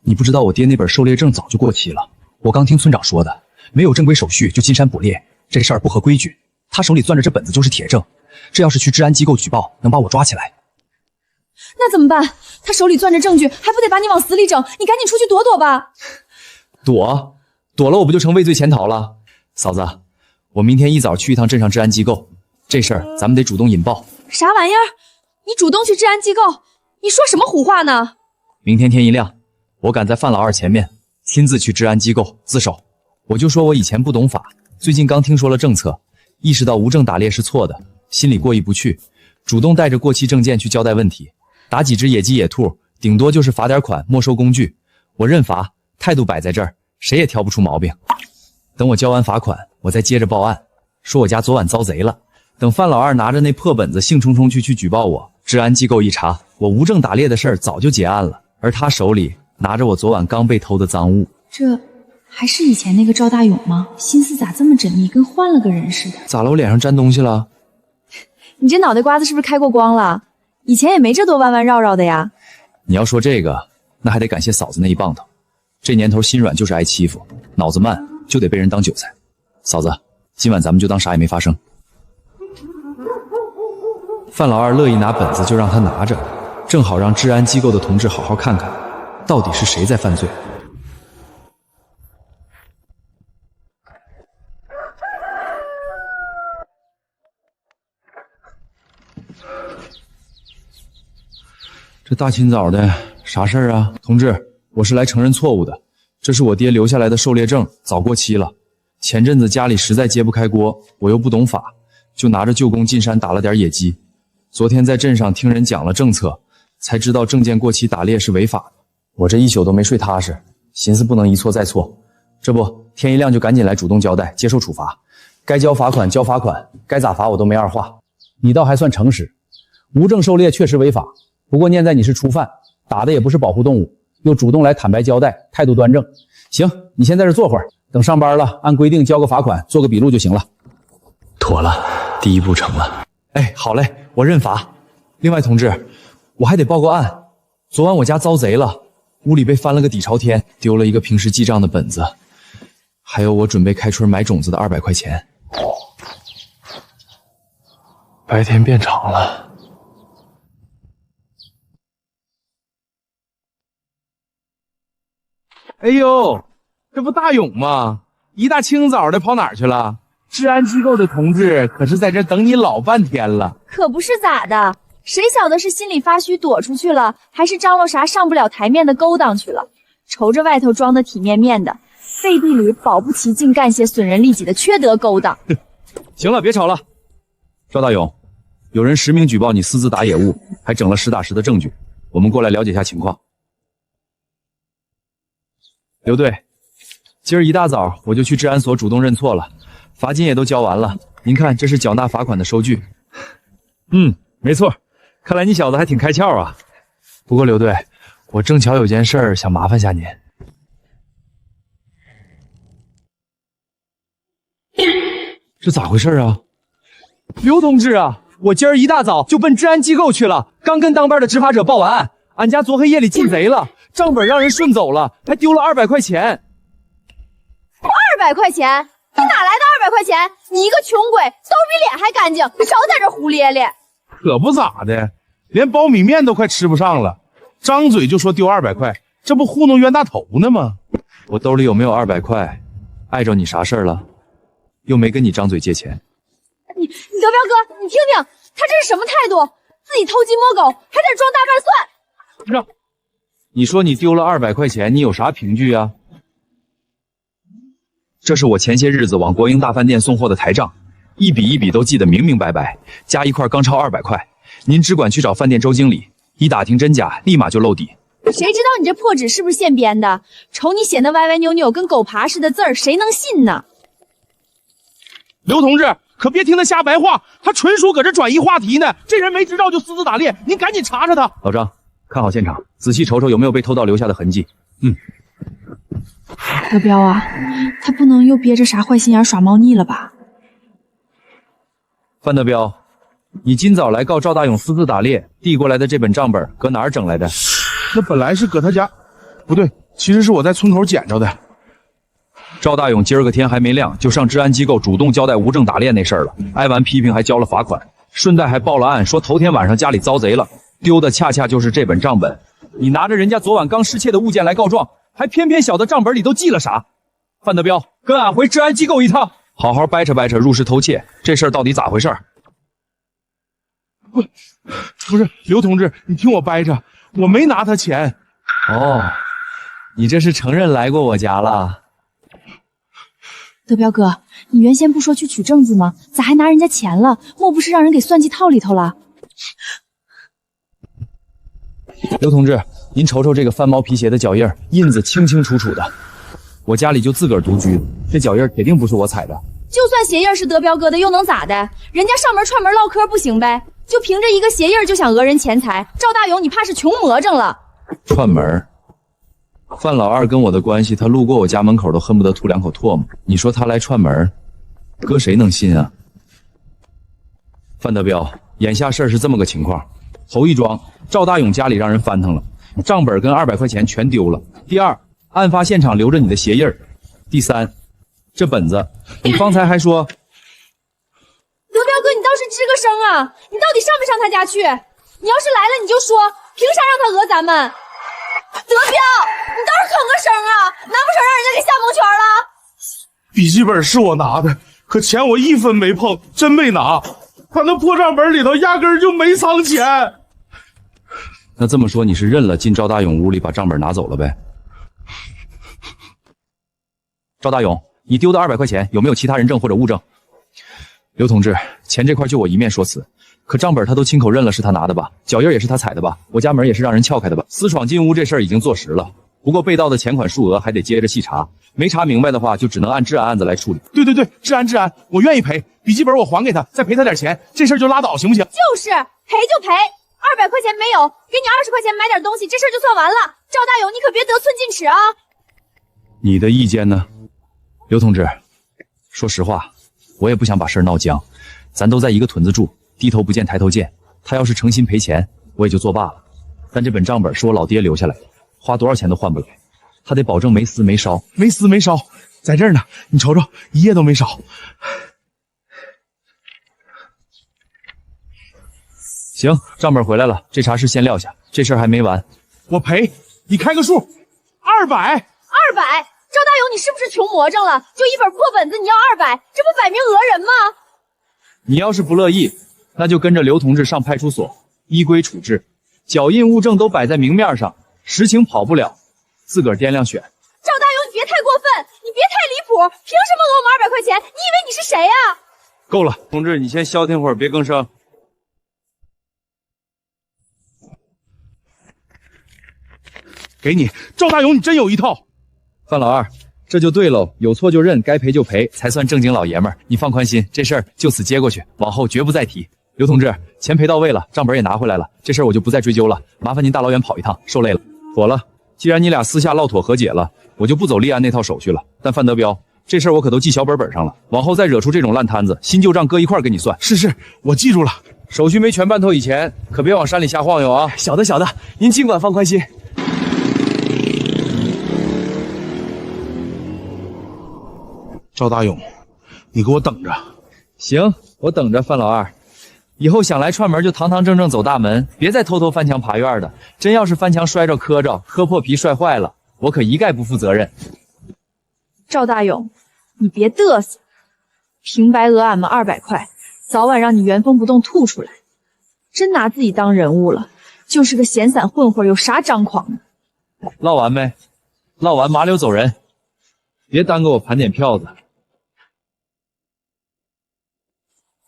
你不知道我爹那本狩猎证早就过期了。我刚听村长说的，没有正规手续就进山捕猎，这事儿不合规矩。他手里攥着这本子就是铁证，这要是去治安机构举报，能把我抓起来。那怎么办？他手里攥着证据，还不得把你往死里整？你赶紧出去躲躲吧。躲了我不就成畏罪潜逃了？嫂子，我明天一早去一趟镇上治安机构，这事儿咱们得主动引爆。啥玩意儿？你主动去治安机构？你说什么胡话呢？明天天一亮，我赶在范老二前面，亲自去治安机构自首。我就说我以前不懂法，最近刚听说了政策，意识到无证打猎是错的，心里过意不去，主动带着过期证件去交代问题。打几只野鸡野兔，顶多就是罚点款，没收工具。我认罚，态度摆在这儿，谁也挑不出毛病。等我交完罚款，我再接着报案，说我家昨晚遭贼了。等范老二拿着那破本子兴冲冲去举报我，治安机构一查，我无证打猎的事儿早就结案了，而他手里拿着我昨晚刚被偷的赃物。这还是以前那个赵大勇吗？心思咋这么缜密，跟换了个人似的。咋了？我脸上沾东西了？你这脑袋瓜子是不是开过光了？以前也没这多弯弯绕绕的呀。你要说这个，那还得感谢嫂子那一棒头。这年头心软就是挨欺负，脑子慢就得被人当韭菜。嫂子，今晚咱们就当啥也没发生。范老二乐意拿本子就让他拿着，正好让治安机构的同志好好看看，到底是谁在犯罪。这大清早的，啥事儿啊？同志，我是来承认错误的。这是我爹留下来的狩猎证，早过期了。前阵子家里实在揭不开锅，我又不懂法，就拿着旧弓进山打了点野鸡。昨天在镇上听人讲了政策，才知道证件过期打猎是违法的。我这一宿都没睡踏实，寻思不能一错再错。这不，天一亮就赶紧来主动交代，接受处罚。该交罚款交罚款，该咋罚我都没二话。你倒还算诚实，无证狩猎确实违法。不过念在你是初犯，打的也不是保护动物，又主动来坦白交代，态度端正。行，你先在这坐会儿，等上班了，按规定交个罚款，做个笔录就行了。妥了，第一步成了。哎，好嘞，我认罚。另外，同志，我还得报个案。昨晚我家遭贼了，屋里被翻了个底朝天，丢了一个平时记账的本子，还有我准备开春买种子的200块钱。白天变长了。哎呦，这不大勇吗？一大清早的跑哪儿去了？治安机构的同志可是在这等你老半天了。可不是咋的，谁晓得是心里发虚躲出去了，还是张罗啥上不了台面的勾当去了？瞅着外头装的体面面的，背地里保不齐竟干些损人利己的缺德勾当。行了，别吵了。赵大勇，有人实名举报你私自打野物，还整了实打实的证据，我们过来了解一下情况。刘队，今儿一大早我就去治安所主动认错了，罚金也都交完了。您看，这是缴纳罚款的收据。没错，看来你小子还挺开窍啊。不过刘队，我正巧有件事儿想麻烦下您。这咋回事啊？刘同志啊，我今儿一大早就奔治安机构去了，刚跟当班的执法者报完案，俺家昨黑夜里进贼了，账本让人顺走了，还丢了200块钱。200块钱？你哪来的200块钱？你一个穷鬼，都比脸还干净，少在这胡咧咧。可不咋的，连苞米面都快吃不上了，张嘴就说丢200块，这不糊弄冤大头呢吗？我兜里有没有200块，碍着你啥事儿了？又没跟你张嘴借钱。你德彪哥，你听听，他这是什么态度？自己偷鸡摸狗，还在这装大瓣蒜。你说你丢了200块钱，你有啥凭据啊？这是我前些日子往国营大饭店送货的台账，一笔一笔都记得明明白白，加一块刚超200块。您只管去找饭店周经理，一打听真假，立马就露底。谁知道你这破纸是不是现编的？瞅你写那歪歪扭扭跟狗爬似的字儿，谁能信呢？刘同志，可别听他瞎白话，他纯属搁这转移话题呢。这人没执照就私自打猎，您赶紧查查他。老张，看好现场，仔细瞅瞅有没有被偷盗留下的痕迹。德彪啊，他不能又憋着啥坏心眼耍猫腻了吧？范德彪，你今早来告赵大勇私自打猎，递过来的这本账本搁哪儿整来的？那本来是搁他家，不对，其实是我在村口捡着的。赵大勇今儿个天还没亮就上治安机构主动交代无证打猎那事儿了，挨完批评还交了罚款，顺带还报了案，说头天晚上家里遭贼了，丢的恰恰就是这本账本。你拿着人家昨晚刚失窃的物件来告状，还偏偏晓得账本里都记了啥？范德彪，跟俺回治安机构一趟，好好掰扯掰扯入室偷窃这事儿到底咋回事？不是刘同志，你听我掰扯，我没拿他钱。哦，你这是承认来过我家了？德彪哥，你原先不说去取证据吗？咋还拿人家钱了？莫不是让人给算计套里头了？刘同志，您瞅瞅这个翻毛皮鞋的脚印，印子清清楚楚的。我家里就自个儿独居，这脚印铁定不是我踩的。就算鞋印是德彪哥的，又能咋的？人家上门串门唠嗑不行呗？就凭着一个鞋印就想讹人钱财，赵大勇你怕是穷魔怔了？串门？范老二跟我的关系，他路过我家门口都恨不得吐两口唾沫。你说他来串门，搁谁能信啊？范德彪，眼下事儿是这么个情况：头一桩，赵大勇家里让人翻腾了，账本跟200块钱全丢了；第二，案发现场留着你的鞋印儿；第三，这本子，你方才还说，德彪哥，你倒是吱个声啊！你到底上没上他家去？你要是来了，你就说，凭啥让他讹咱们？德彪，你倒是吭个声啊！难不成让人家给吓蒙圈了？笔记本是我拿的，可钱我一分没碰，真没拿。他那破账本里头压根儿就没藏钱。那这么说你是认了进赵大勇屋里把账本拿走了呗？赵大勇，你丢的200块钱有没有其他人证或者物证？刘同志，钱这块就我一面说辞，可账本他都亲口认了是他拿的吧？脚印也是他踩的吧？我家门也是让人撬开的吧？私闯进屋这事儿已经坐实了，不过被盗的钱款数额还得接着细查，没查明白的话就只能按治安案子来处理。对，治安，我愿意赔，笔记本我还给他，再赔他点钱，这事儿就拉倒，行不行？就是赔就赔，200块钱没有，给你20块钱买点东西，这事儿就算完了。赵大勇，你可别得寸进尺啊！你的意见呢？刘同志，说实话，我也不想把事儿闹僵，咱都在一个屯子住，低头不见抬头见。他要是诚心赔钱，我也就作罢了。但这本账本是我老爹留下来的，花多少钱都换不来，他得保证没撕没烧。没撕没烧，在这儿呢，你瞅瞅，一页都没少。行，账本回来了，这茬事先撂下，这事儿还没完。我赔，你开个数，200。赵大勇，你是不是穷魔怔了？就一本破本子，你要200，这不摆明讹人吗？你要是不乐意，那就跟着刘同志上派出所，依规处置。脚印物证都摆在明面上，实情跑不了，自个儿掂量选。赵大勇，你别太过分，你别太离谱，凭什么讹我们200块钱？你以为你是谁啊？够了，同志，你先消停会儿，别吭声。给你，赵大勇，你真有一套。范老二，这就对喽，有错就认，该赔就赔，才算正经老爷们儿。你放宽心，这事儿就此接过去，往后绝不再提。刘同志，钱赔到位了，账本也拿回来了，这事儿我就不再追究了。麻烦您大老远跑一趟，受累了。妥了，既然你俩私下唠妥和解了，我就不走立案那套手续了。但范德彪，这事儿我可都记小本本上了，往后再惹出这种烂摊子，新旧账搁一块儿给你算。是，我记住了。手续没全办透以前，可别往山里瞎晃悠啊！小的，您尽管放宽心。赵大勇，你给我等着。行，我等着。范老二，以后想来串门就堂堂正正走大门，别再偷偷翻墙爬院的。真要是翻墙摔着磕着，磕破皮摔坏了，我可一概不负责任。赵大勇，你别嘚瑟，平白讹俺们200块，早晚让你原封不动吐出来。真拿自己当人物了，就是个闲散混混，有啥张狂的？唠完没？唠完麻溜走人，别耽搁我盘点票子。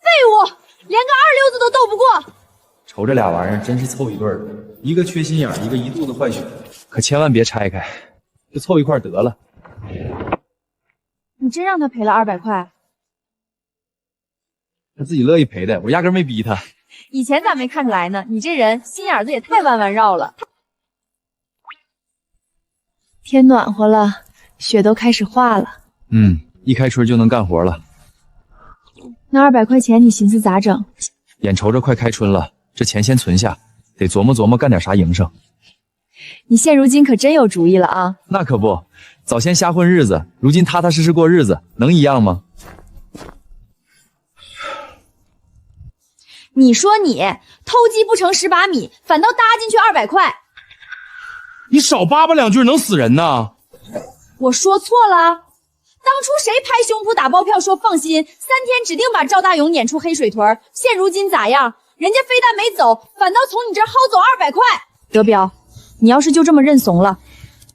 废物，连个2溜子都斗不过。瞅这俩玩意儿真是凑一对儿的，一个缺心眼，一个一肚子坏血。可千万别拆开，就凑一块得了。你真让他赔了200块？他自己乐意赔的，我压根没逼他。以前咋没看出来呢？你这人心眼子也太弯弯绕了。天暖和了，雪都开始化了。一开春就能干活了。那200块钱你寻思咋整？眼瞅着快开春了，这钱先存下，得琢磨琢磨干点啥营生。你现如今可真有主意了啊！那可不，早先瞎混日子，如今踏踏实实过日子，能一样吗？你说你偷鸡不成蚀把米，反倒搭进去200块。你少叭叭两句能死人呐！我说错了，当初谁拍胸脯打包票说放心，3天指定把赵大勇撵出黑水屯？现如今咋样？人家非但没走，反倒从你这儿薅走200块。德彪，你要是就这么认怂了，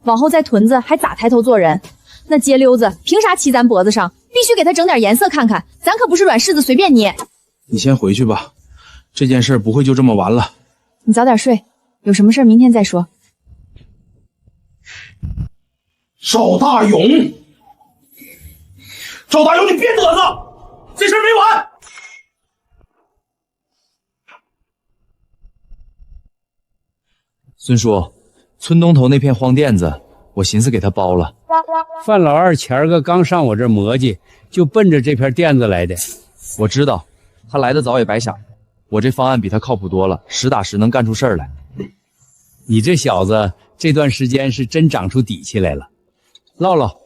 往后在屯子还咋抬头做人？那街溜子凭啥骑咱脖子上？必须给他整点颜色看看，咱可不是软柿子随便捏。你先回去吧，这件事不会就这么完了。你早点睡，有什么事明天再说。赵大勇，赵大勇，你别嘚瑟，这事儿没完。孙叔，村东头那片荒垫子，我寻思给他包了。范老二前儿个刚上我这儿磨叽，就奔着这片垫子来的。我知道，他来的早也白瞎。我这方案比他靠谱多了，实打实能干出事儿来。你这小子这段时间是真长出底气来了。唠唠，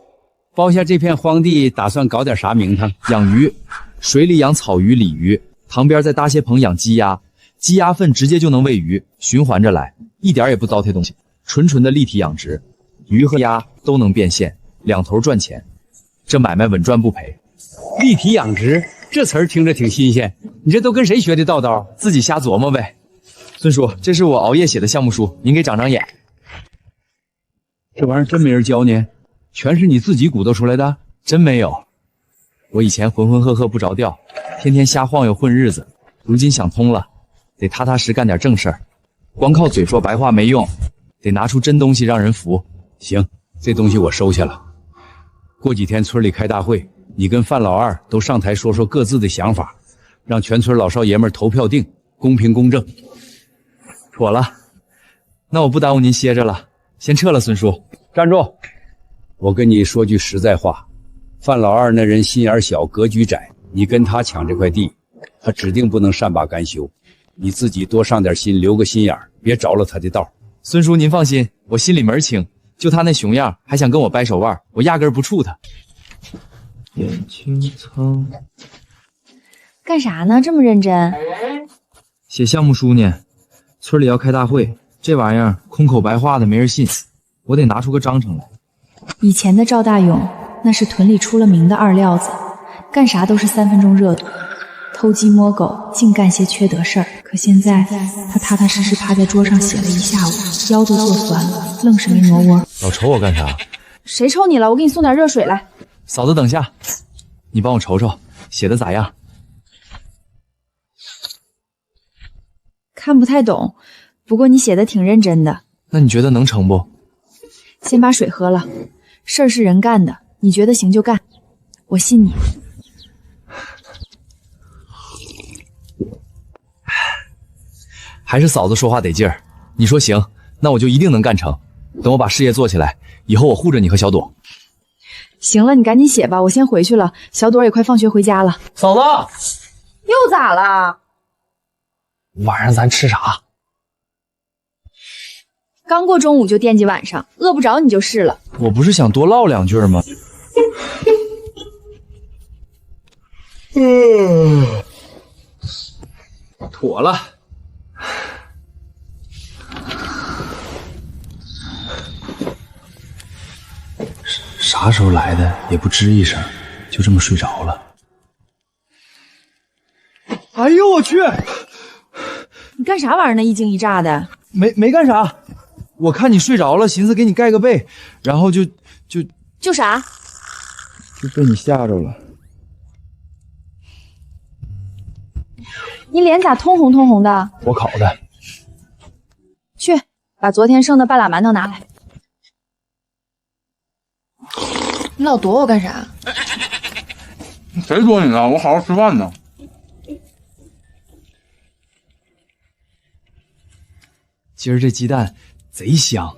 包下这片荒地，打算搞点啥名堂？养鱼，水里养草鱼、鲤鱼，旁边再搭些棚养鸡鸭，鸡鸭粪直接就能喂鱼，循环着来，一点也不糟蹋东西，纯纯的立体养殖，鱼和鸭都能变现，两头赚钱，这买卖稳赚不赔。立体养殖这词儿听着挺新鲜，你这都跟谁学的道道？自己瞎琢磨呗。孙叔，这是我熬夜写的项目书，您给长长眼。这玩意儿真没人教你？全是你自己鼓捣出来的？真没有，我以前浑浑噩噩不着调，天天瞎晃悠混日子，如今想通了，得踏踏实干点正事儿，光靠嘴说白话没用，得拿出真东西让人服。行，这东西我收下了。过几天村里开大会，你跟范老二都上台说说各自的想法，让全村老少爷们投票定，公平公正。妥了，那我不耽误您歇着了，先撤了。孙叔，站住！我跟你说句实在话，范老二那人心眼小，格局窄，你跟他抢这块地，他指定不能善罢甘休。你自己多上点心，留个心眼儿，别着了他的道。孙叔您放心，我心里门清，就他那熊样，还想跟我掰手腕，我压根儿不怵他。眼睛苍，干啥呢？这么认真？写项目书呢，村里要开大会，这玩意儿空口白话的没人信，我得拿出个章程来。以前的赵大勇那是屯里出了名的二料子，干啥都是3分钟热度，偷鸡摸狗，净干些缺德事儿。可现在他踏踏实实趴在桌上写了一下午，腰都坐酸了，愣是没挪窝。老瞅我干啥？谁瞅你了？我给你送点热水来。嫂子等下，你帮我瞅瞅写的咋样？看不太懂，不过你写的挺认真的。那你觉得能成不？先把水喝了，事儿是人干的，你觉得行就干，我信你。还是嫂子说话得劲儿，你说行，那我就一定能干成。等我把事业做起来，以后我护着你和小朵。行了，你赶紧写吧，我先回去了。小朵也快放学回家了。嫂子，又咋了？晚上咱吃啥？刚过中午就惦记晚上，饿不着你就是了。我不是想多唠两句吗？妥了。啥时候来的也不吱一声，就这么睡着了。哎呦我去！你干啥玩意儿呢？一惊一乍的。没干啥，我看你睡着了，寻思给你盖个被，然后就啥？就被你吓着了。你脸咋通红通红的？我烤的。去，把昨天剩的半拉馒头拿来。你老躲我干啥？谁躲你了？我好好吃饭呢。今儿这鸡蛋贼香。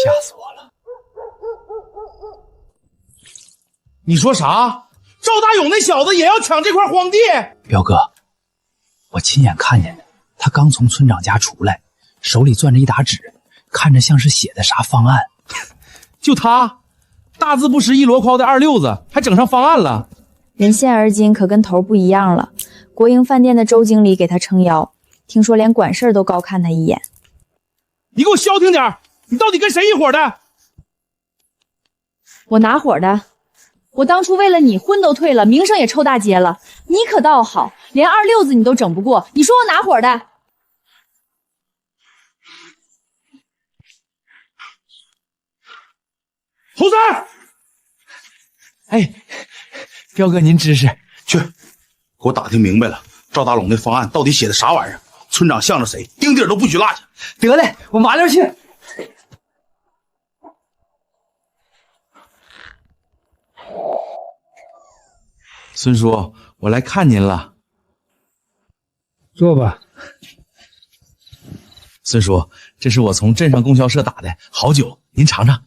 吓死我了！你说啥？赵大勇那小子也要抢这块荒地？彪哥，我亲眼看见的，他刚从村长家出来，手里攥着一沓纸，看着像是写的啥方案。就他，大字不识一箩筐的二六子，还整上方案了。人现而今可跟头不一样了。国营饭店的周经理给他撑腰，听说连管事儿都高看他一眼。你给我消停点！你到底跟谁一伙的？我哪伙的？我当初为了你婚都退了，名声也臭大街了。你可倒好，连二六子你都整不过。你说我哪伙的？侯三，哎，彪哥您支持？去，给我打听明白了，赵大龙那方案到底写的啥玩意儿？村长向着谁，丁地儿都不许落下。得嘞，我马上去。孙叔，我来看您了。坐吧。孙叔，这是我从镇上供销社打的好酒，您尝尝。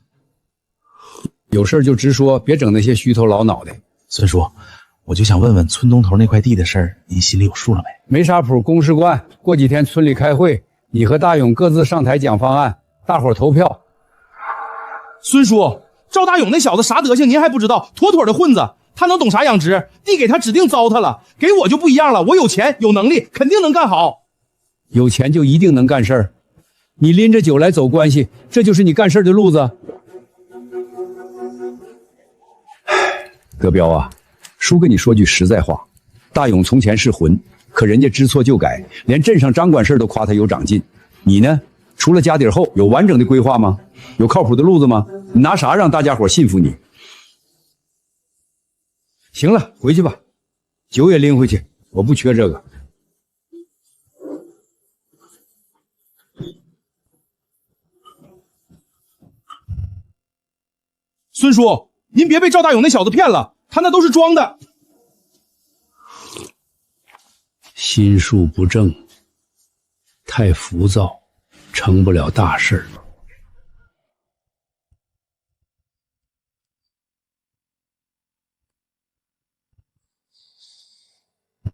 有事就直说，别整那些虚头老脑的。孙叔，我就想问问村东头那块地的事儿，您心里有数了没？没啥谱，公事惯。过几天村里开会，你和大勇各自上台讲方案，大伙儿投票。孙叔，赵大勇那小子啥德行您还不知道，妥妥的混子。他能懂啥养殖？地给他指定糟蹋了，给我就不一样了，我有钱有能力，肯定能干好。有钱就一定能干事儿？你拎着酒来走关系，这就是你干事的路子？德彪啊，叔跟你说句实在话，大勇从前是混，可人家知错就改，连镇上张管事都夸他有长进。你呢？除了家底厚，有完整的规划吗？有靠谱的路子吗？你拿啥让大家伙信服你？行了，回去吧，酒也拎回去，我不缺这个。孙叔，您别被赵大勇那小子骗了，他那都是装的。心术不正，太浮躁，成不了大事。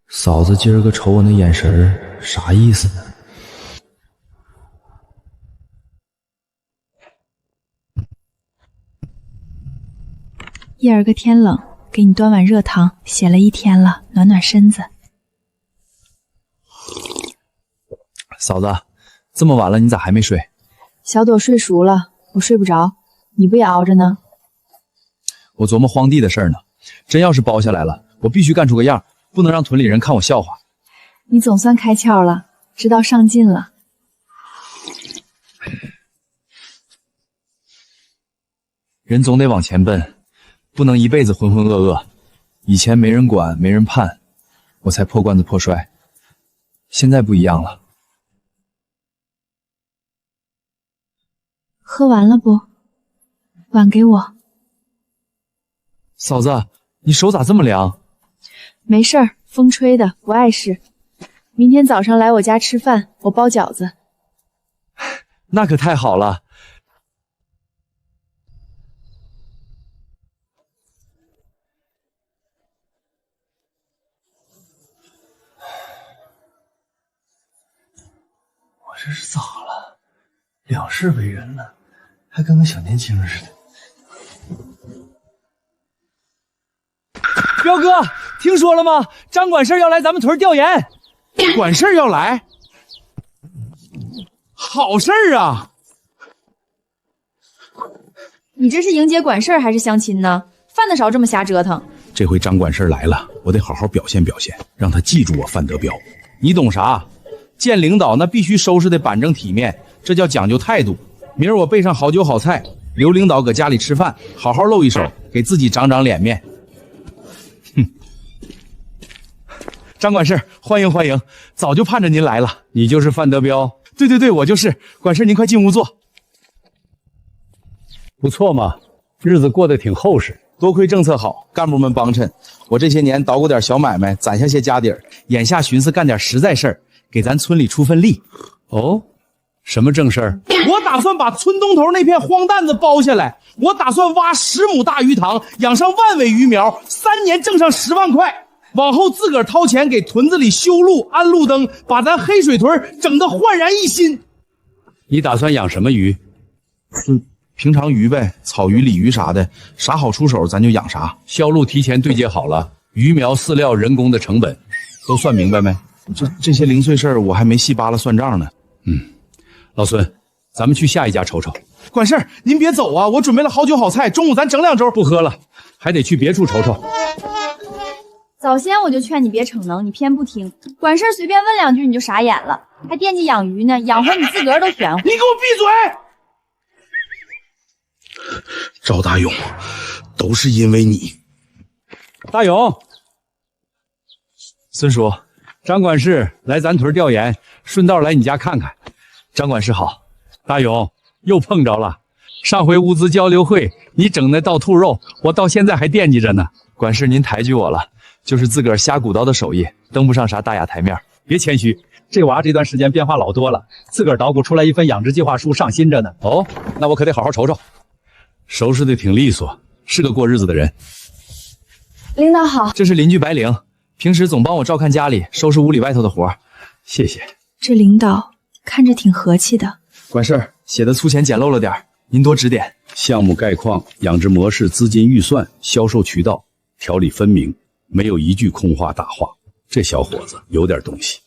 嫂子今儿个瞅我那眼神儿，啥意思呢？夜儿个天冷，给你端碗热汤，写了一天了，暖暖身子。嫂子，这么晚了你咋还没睡？小朵睡熟了，我睡不着，你不也熬着呢？我琢磨荒地的事儿呢，真要是包下来了，我必须干出个样，不能让屯里人看我笑话。你总算开窍了，知道上进了。人总得往前奔，不能一辈子浑浑噩噩。以前没人管，没人盼，我才破罐子破摔。现在不一样了。喝完了不？碗给我。嫂子，你手咋这么凉？没事儿，风吹的，不碍事。明天早上来我家吃饭，我包饺子。那可太好了。我这是咋了？两世为人了，还跟个小年轻似的。彪哥，听说了吗？张管事要来咱们屯调研。管事要来？好事儿啊！你这是迎接管事还是相亲呢？犯得着这么瞎折腾？这回张管事来了，我得好好表现表现，让他记住我范德彪。你懂啥？见领导那必须收拾的板正体面，这叫讲究态度。明儿我备上好酒好菜，留领导搁家里吃饭，好好露一手，给自己长长脸面。张管事，欢迎欢迎，早就盼着您来了。你就是范德彪？对，我就是。管事，您快进屋坐。不错嘛，日子过得挺厚实。多亏政策好，干部们帮衬，我这些年捣鼓点小买卖，攒下些家底儿。眼下寻思干点实在事儿，给咱村里出份力。哦，什么正事儿？我打算把村东头那片荒担子包下来，我打算挖10亩大鱼塘，养上10000尾鱼苗，3年挣上10万块。往后自个儿掏钱给屯子里修路、安路灯，把咱黑水屯整得焕然一新。你打算养什么鱼？平常鱼呗，草鱼、鲤鱼啥的，啥好出手咱就养啥。销路提前对接好了，鱼苗、饲料、人工的成本都算明白没？这些零碎事儿我还没细扒拉算账呢。老孙，咱们去下一家瞅瞅。管事儿，您别走啊，我准备了好酒好菜，中午咱整2周。不喝了，还得去别处瞅瞅。早先我就劝你别逞能，你偏不听。管事儿随便问2句你就傻眼了，还惦记养鱼呢，养活你自个儿都玄乎。你给我闭嘴！赵大勇，都是因为你。大勇，孙叔，张管事来咱屯调研，顺道来你家看看。张管事好。大勇，又碰着了。上回物资交流会，你整那倒兔肉，我到现在还惦记着呢。管事您抬举我了，就是自个儿瞎鼓捣的手艺，登不上啥大雅台面。别谦虚，这娃这段时间变化老多了，自个儿捣鼓出来一份养殖计划书，上心着呢。哦，那我可得好好瞅瞅。收拾的挺利索，是个过日子的人。领导好，这是邻居白灵，平时总帮我照看家里，收拾屋里外头的活。谢谢。这领导看着挺和气的。管事，写的粗浅简陋了点，您多指点。项目概况、养殖模式、资金预算、销售渠道，条理分明，没有一句空话大话。这小伙子有点东西。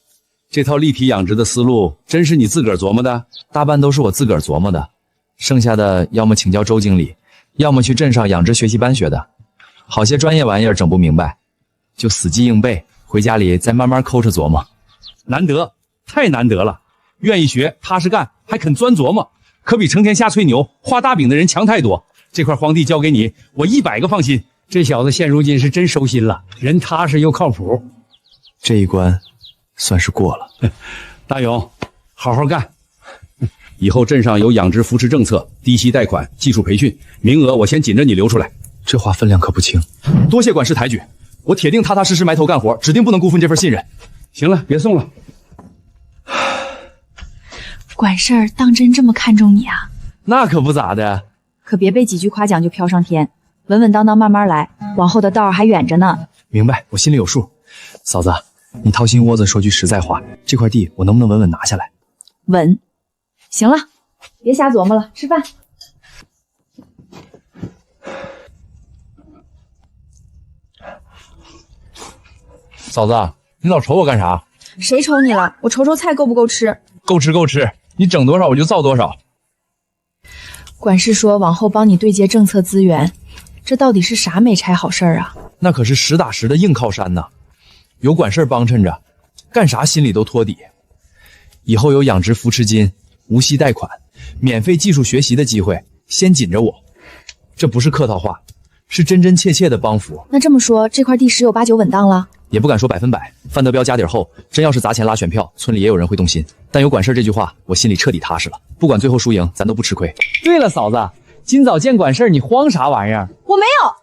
这套立体养殖的思路，真是你自个儿琢磨的？大半都是我自个儿琢磨的，剩下的要么请教周经理，要么去镇上养殖学习班学的。好些专业玩意儿整不明白，就死记硬背，回家里再慢慢抠着琢磨。难得，太难得了！愿意学，踏实干，还肯钻琢磨，可比成天瞎吹牛、画大饼的人强太多。这块荒地交给你，我100个放心。这小子现如今是真收心了，人踏实又靠谱。这一关算是过了。大勇，好好干。以后镇上有养殖扶持政策，低息贷款、技术培训，名额我先紧着你留出来。这话分量可不轻。多谢管事抬举，我铁定踏踏实实埋头干活，指定不能辜负这份信任。行了，别送了。管事儿当真这么看重你啊？那可不咋的，可别被几句夸奖就飘上天，稳稳当当慢慢来，往后的道还远着呢。明白，我心里有数。嫂子，你掏心窝子说句实在话，这块地我能不能稳稳拿下来？稳。行了，别瞎琢磨了，吃饭。嫂子，你老瞅我干啥？谁瞅你了？我瞅菜够不够吃？够吃够吃，你整多少我就造多少。管事说往后帮你对接政策资源，这到底是啥没差好事儿啊？那可是实打实的硬靠山呐，有管事帮衬着，干啥心里都托底。以后有养殖扶持金、无息贷款、免费技术学习的机会，先紧着我。这不是客套话，是真真切切的帮扶。那这么说，这块地10有8九稳当了？也不敢说100%。范德彪家底后，真要是砸钱拉选票，村里也有人会动心。但有管事这句话，我心里彻底踏实了。不管最后输赢，咱都不吃亏。对了，嫂子，今早见管事你慌啥玩意儿？我没有，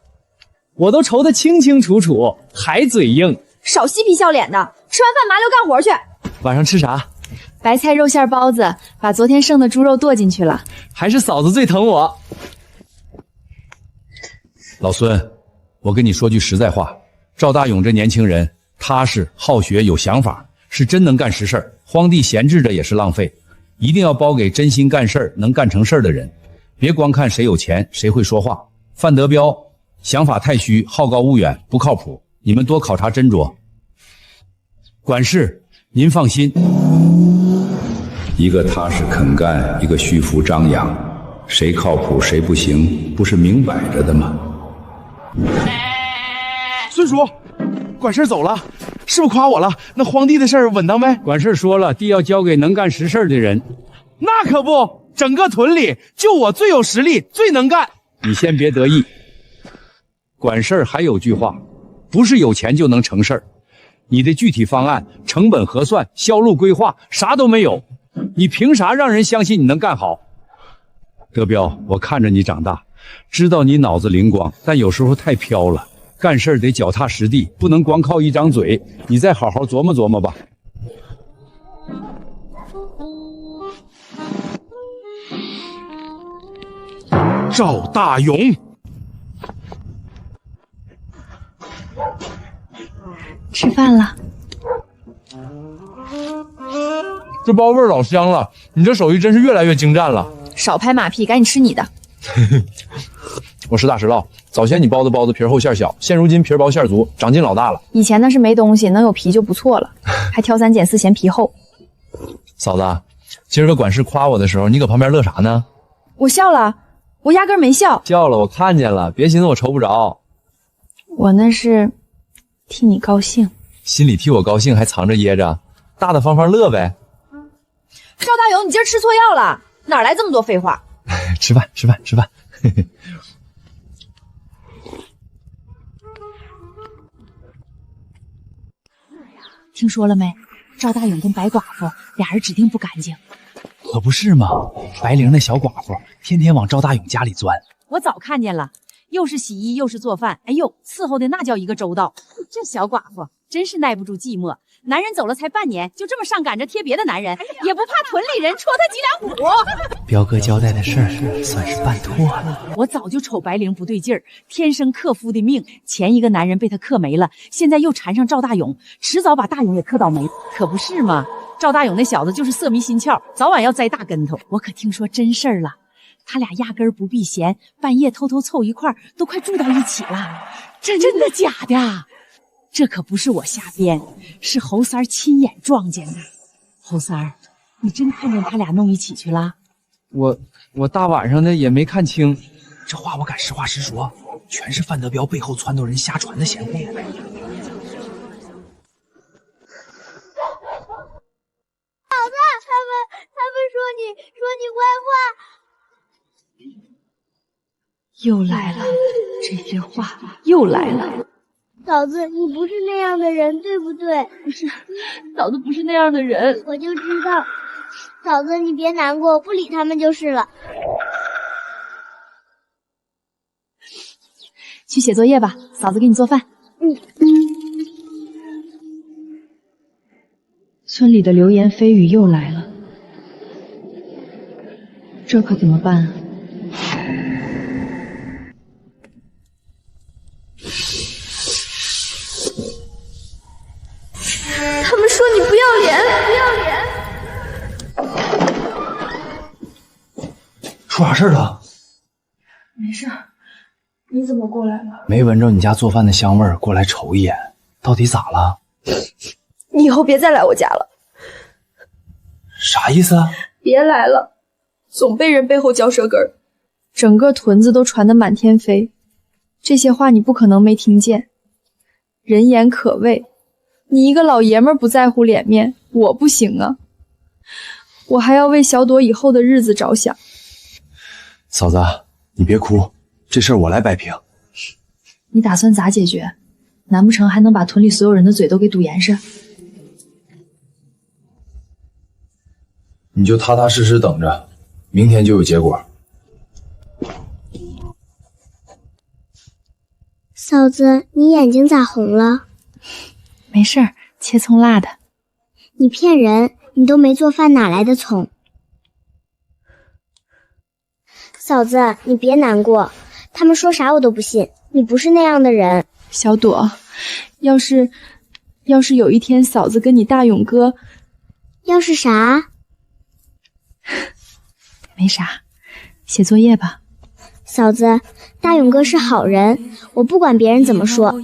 我都瞅得清清楚楚，还嘴硬，少嬉皮笑脸的。吃完饭麻溜干活去。晚上吃啥？白菜肉馅包子，把昨天剩的猪肉剁进去了。还是嫂子最疼我。老孙，我跟你说句实在话，赵大勇这年轻人踏实好学有想法，是真能干实事儿。荒地闲置着也是浪费，一定要包给真心干事儿能干成事儿的人，别光看谁有钱谁会说话。范德彪想法太虚，好高骛远，不靠谱，你们多考察斟酌。管事您放心，一个踏实肯干，一个虚浮张扬，谁靠谱谁不行，不是明摆着的吗？孙叔，管事走了，是不是夸我了？那荒地的事儿稳当没？管事说了，地要交给能干实事的人。那可不，整个屯里就我最有实力，最能干。你先别得意，管事还有句话，不是有钱就能成事儿。你的具体方案、成本核算、销路规划啥都没有，你凭啥让人相信你能干好？德彪，我看着你长大，知道你脑子灵光，但有时候太飘了。干事得脚踏实地，不能光靠一张嘴。你再好好琢磨琢磨吧。赵大勇，吃饭了。这包味儿老香了，你这手艺真是越来越精湛了。少拍马屁，赶紧吃你的。我实打实唠，早先你包的包子皮厚馅小，现如今皮薄馅足，长进老大了。以前那是没东西，能有皮就不错了，还挑三拣四嫌皮厚。嫂子，今儿个管事夸我的时候，你搁旁边乐啥呢？我笑了，我压根没笑。笑了，我看见了，别寻思我瞅不着。我那是替你高兴，心里替我高兴还藏着掖着，大大方方乐呗。赵大勇，你今儿吃错药了，哪来这么多废话？吃饭，吃饭，吃饭。听说了没？赵大勇跟白寡妇俩人指定不干净。可不是嘛，白灵那小寡妇天天往赵大勇家里钻。我早看见了，又是洗衣又是做饭，哎呦，伺候的那叫一个周到。这小寡妇真是耐不住寂寞，男人走了才半年，就这么上赶着贴别的男人，也不怕屯里人戳他脊梁骨。彪哥交代的事儿算是办妥了。我早就瞅白灵不对劲儿，天生克夫的命，前一个男人被他克没了，现在又缠上赵大勇，迟早把大勇也克倒霉，可不是吗？赵大勇那小子就是色迷心窍，早晚要栽大跟头。我可听说真事儿了，他俩压根儿不避嫌，半夜偷偷凑一块儿，都快住到一起了。真的假的？这可不是我瞎编，是侯三儿亲眼撞见的。侯三儿，你真看见他俩弄一起去了？我大晚上的也没看清。这话我敢实话实说，全是范德彪背后撺掇人瞎传的闲话。嫂子，他们说你坏话。又来了，这些话又来了。嫂子，你不是那样的人，对不对？不是，嫂子不是那样的人。我就知道。嫂子，你别难过，不理他们就是了。去写作业吧，嫂子给你做饭。村里的流言蜚语又来了，这可怎么办啊？他们说你不要脸，不要脸。出啥事了？没事，你怎么过来了？没闻着你家做饭的香味儿，过来瞅一眼，到底咋了？你以后别再来我家了。啥意思啊？别来了，总被人背后嚼舌根儿，整个屯子都传得满天飞。这些话你不可能没听见，人言可畏。你一个老爷们儿不在乎脸面，我不行啊，我还要为小朵以后的日子着想。嫂子，你别哭，这事儿我来摆平。你打算咋解决？难不成还能把屯里所有人的嘴都给堵严实？你就踏踏实实等着，明天就有结果。嫂子，你眼睛咋红了？没事儿，切葱辣的。你骗人，你都没做饭，哪来的葱？嫂子，你别难过，他们说啥我都不信，你不是那样的人。小朵，要是有一天嫂子跟你大勇哥，要是啥？没啥，写作业吧。嫂子，大勇哥是好人，我不管别人怎么说。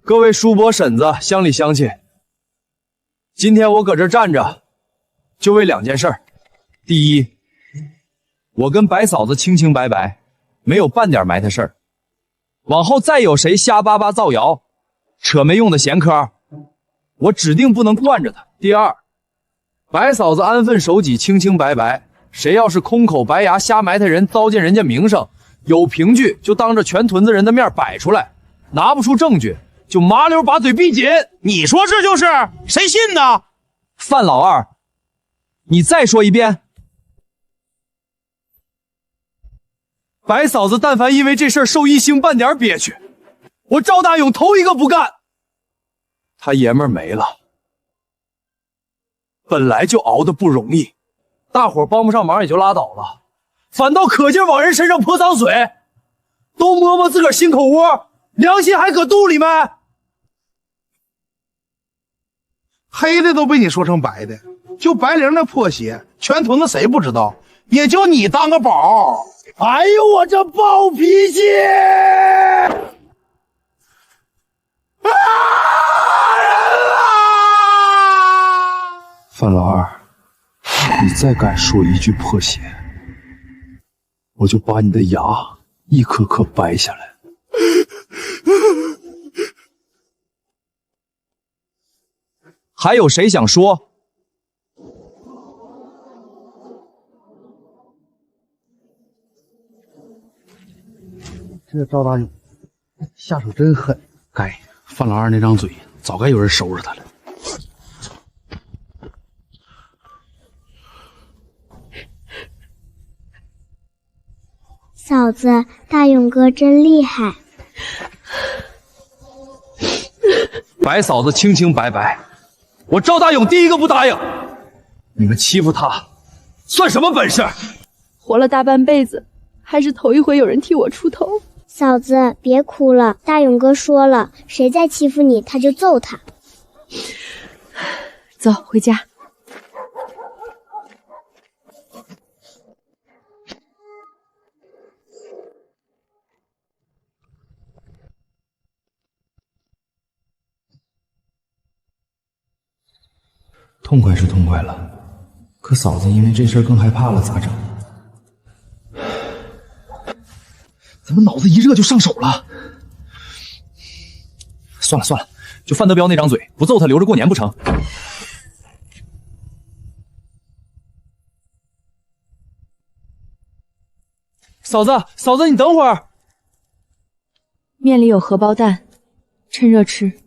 各位叔伯婶子、乡里乡亲，今天我搁这站着，就为2件事儿。第一，我跟白嫂子清清白白，没有半点埋汰事儿。往后再有谁瞎巴巴造谣，扯没用的闲嗑，我指定不能惯着他。第二，白嫂子安分守己，清清白白，谁要是空口白牙瞎埋汰人，糟践人家名声，有凭据就当着全屯子人的面摆出来，拿不出证据就麻溜把嘴闭紧。你说这就是？谁信呢？范老二，你再说一遍。白嫂子但凡因为这事儿受一星半点憋屈，我赵大勇头一个不干。他爷们儿没了，本来就熬得不容易，大伙帮不上忙也就拉倒了，反倒可劲往人身上泼脏水，都摸摸自个儿心口窝，良心还搁肚里没？黑的都被你说成白的，就白灵那破鞋，全屯子谁不知道？也就你当个宝。哎呦，我这暴脾气！范老二，你再敢说一句破鞋，我就把你的牙一颗颗掰下来。还有谁想说？这赵大勇下手真狠，该范老二那张嘴早该有人收拾他了。嫂子，大勇哥真厉害。白嫂子清清白白，我赵大勇第一个不答应。你们欺负他，算什么本事？活了大半辈子，还是头一回有人替我出头。嫂子，别哭了，大勇哥说了，谁再欺负你，他就揍他。走，回家。痛快是痛快了，可嫂子因为这事儿更害怕了，咋整？怎么脑子一热就上手了？算了算了，就范德彪那张嘴，不揍他留着过年不成？嫂子，嫂子，你等会儿。面里有荷包蛋，趁热吃。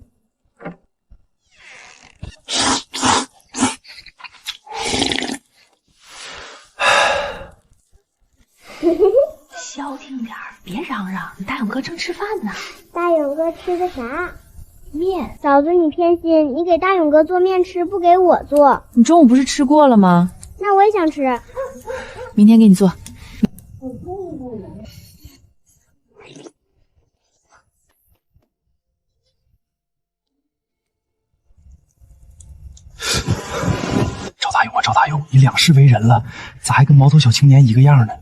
消停点儿，别嚷嚷，你大勇哥正吃饭呢。大勇哥吃的啥？面。嫂子，你偏心，你给大勇哥做面吃，不给我做。你中午不是吃过了吗？那我也想吃。明天给你做。赵大勇啊，赵大勇，你两世为人了，咋还跟毛头小青年一个样呢？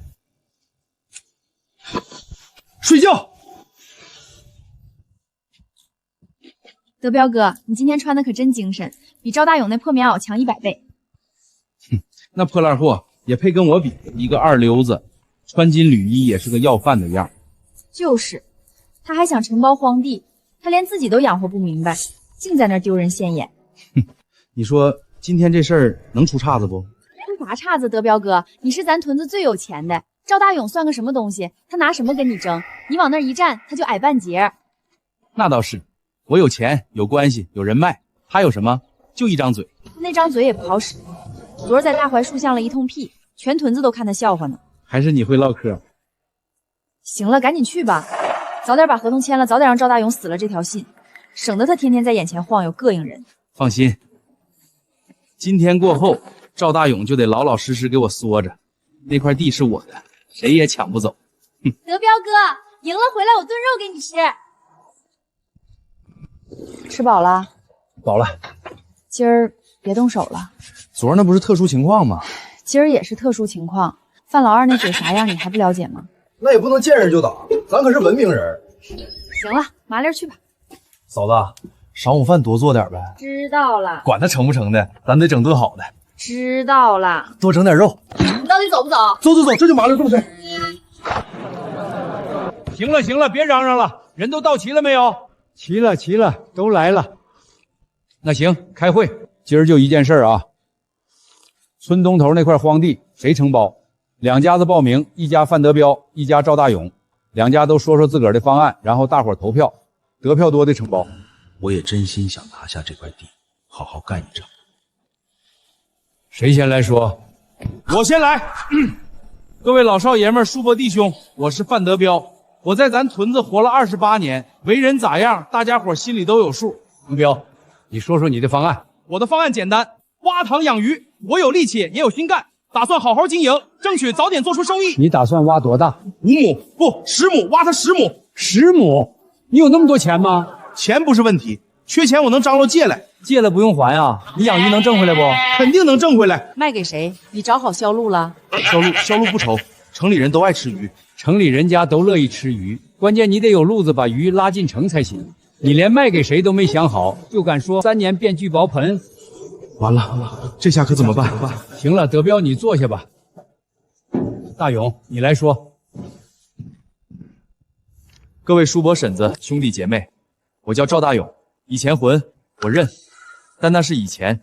睡觉。德彪哥，你今天穿的可真精神，比赵大勇那破棉袄强100倍。哼，那破烂货也配跟我比？一个二流子，穿金缕衣也是个要饭的样。就是，他还想承包荒地，他连自己都养活不明白，净在那丢人现眼。哼，你说今天这事儿能出岔子不？出啥岔子？德彪哥，你是咱屯子最有钱的。赵大勇算个什么东西？他拿什么跟你争？你往那儿一站，他就矮半截。那倒是，我有钱、有关系、有人脉，他有什么？就一张嘴。那张嘴也不好使。昨儿在大槐树巷了一通屁，全屯子都看他笑话呢。还是你会唠嗑。行了，赶紧去吧，早点把合同签了，早点让赵大勇死了这条心，省得他天天在眼前晃悠，膈应人。放心，今天过后，赵大勇就得老老实实给我缩着，那块地是我的。谁也抢不走。德彪哥，赢了回来我炖肉给你吃。吃饱了？饱了。今儿别动手了。昨儿那不是特殊情况吗？今儿也是特殊情况。范老二那嘴啥样，你还不了解吗？那也不能见人就打，咱可是文明人。行了，麻溜去吧。嫂子，晌午饭多做点呗。知道了。管他成不成的，咱得整顿好的。知道了。多整点肉。你到底走不走？走走走，这就麻溜，是不是？行了行了，别嚷嚷了，人都到齐了没有？齐了齐了，都来了。那行，开会。今儿就一件事啊，村东头那块荒地谁承包？两家子报名，一家范德彪，一家赵大勇，两家都说说自个儿的方案，然后大伙儿投票，得票多的承包。我也真心想拿下这块地，好好干一仗。谁先来说？我先来。各位老少爷们儿、叔伯弟兄，我是范德彪。我在咱屯子活了28年，为人咋样，大家伙心里都有数。德彪，你说说你的方案。我的方案简单，挖塘养鱼。我有力气，也有心干，打算好好经营，争取早点做出收益。你打算挖多大？5亩，不，10亩，挖它10亩。10亩？你有那么多钱吗？钱不是问题，缺钱我能张罗借来。借了不用还啊？你养鱼能挣回来不？肯定能挣回来。卖给谁？你找好销路了？销路不愁，城里人都爱吃鱼，城里人家都乐意吃鱼，关键你得有路子把鱼拉进城才行。你连卖给谁都没想好，就敢说3年变聚宝盆？完了，这下可怎么办？行了，德彪，你坐下吧。大勇，你来说。各位叔伯婶子、兄弟姐妹，我叫赵大勇，以前混，我认，但那是以前，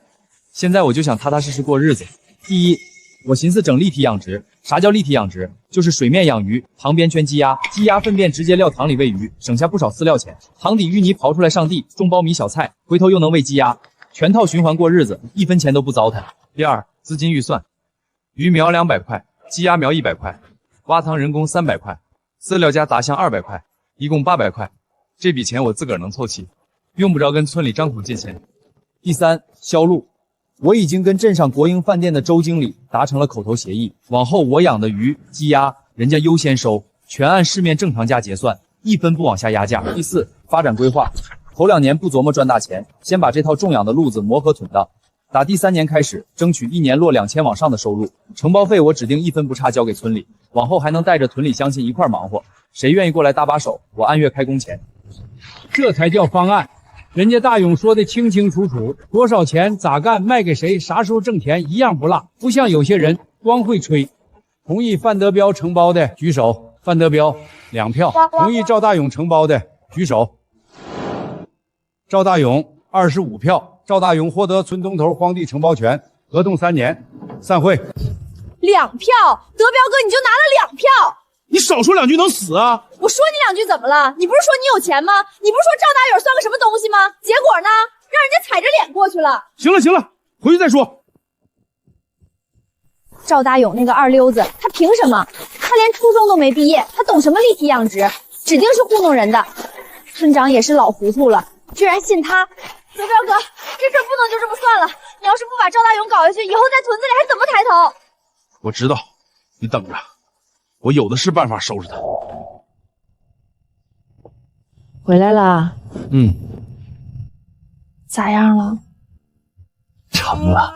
现在我就想踏踏实实过日子。第一，我寻思整立体养殖。啥叫立体养殖？就是水面养鱼，塘边圈鸡鸭，鸡鸭粪便直接撂塘里喂鱼，省下不少饲料钱。塘底淤泥刨出来上地，种苞米小菜，回头又能喂鸡鸭，全套循环过日子，1分钱都不糟蹋。第二，资金预算，鱼苗200块，鸡鸭苗100块，挖塘人工300块，饲料加杂项200块，一共800块。这笔钱我自个儿能凑齐，用不着跟村里张口借钱。第三，销路，我已经跟镇上国营饭店的周经理达成了口头协议，往后我养的鱼、鸡鸭，人家优先收，全按市面正常价结算，1分不往下压价。第四，发展规划，头2年不琢磨赚大钱，先把这套种养的路子磨合妥当，打第3年开始，争取1年落2000往上的收入。承包费我指定1分不差交给村里，往后还能带着屯里乡亲一块忙活，谁愿意过来搭把手，我按月开工钱。这才叫方案。人家大勇说的清清楚楚，多少钱咋干，卖给谁，啥时候挣钱，一样不落。不像有些人光会吹。同意范德彪承包的举手。范德彪2票。同意赵大勇承包的举手。赵大勇25票。赵大勇获得村东头荒地承包权，合同3年。散会。2票，德彪哥你就拿了2票。你少说2句能死啊！我说你2句怎么了？你不是说你有钱吗？你不是说赵大勇算个什么东西吗？结果呢？让人家踩着脸过去了。行了，回去再说。赵大勇那个二流子，他凭什么？他连初中都没毕业，他懂什么立体养殖？指定是糊弄人的。村长也是老糊涂了，居然信他。德彪哥，这事不能就这么算了。你要是不把赵大勇搞下去，以后在屯子里还怎么抬头？我知道，你等着。我有的是办法收拾他。回来了。咋样了？成了。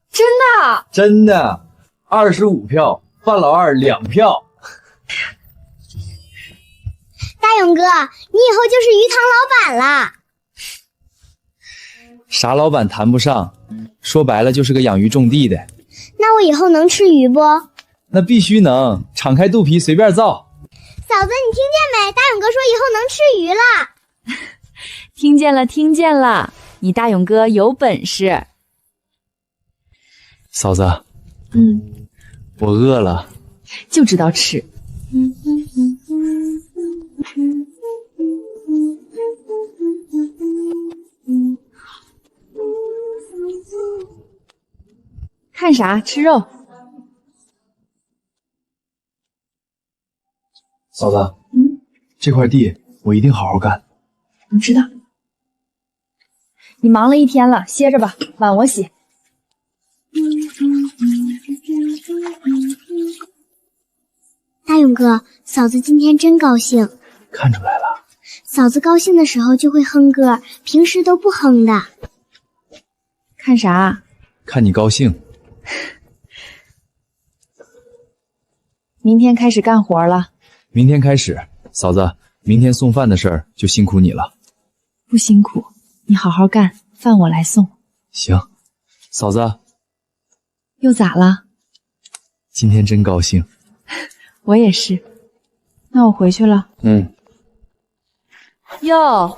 真的？真的。25票，范老二2票。大勇哥，你以后就是鱼塘老板了。啥老板谈不上，说白了就是个养鱼种地的。那我以后能吃鱼不？那必须能，敞开肚皮随便造。嫂子，你听见没？大勇哥说以后能吃鱼了。听见了，你大勇哥有本事。嫂子，我饿了，就知道吃。看啥？吃肉。嫂子，这块地我一定好好干。我知道。你忙了一天了，歇着吧，碗我洗。大勇哥，嫂子今天真高兴。看出来了。嫂子高兴的时候就会哼歌，平时都不哼的。看啥？看你高兴。明天开始干活了。明天开始，嫂子，明天送饭的事儿就辛苦你了。不辛苦，你好好干，饭我来送。行，嫂子。又咋了？今天真高兴。我也是。那我回去了。哟，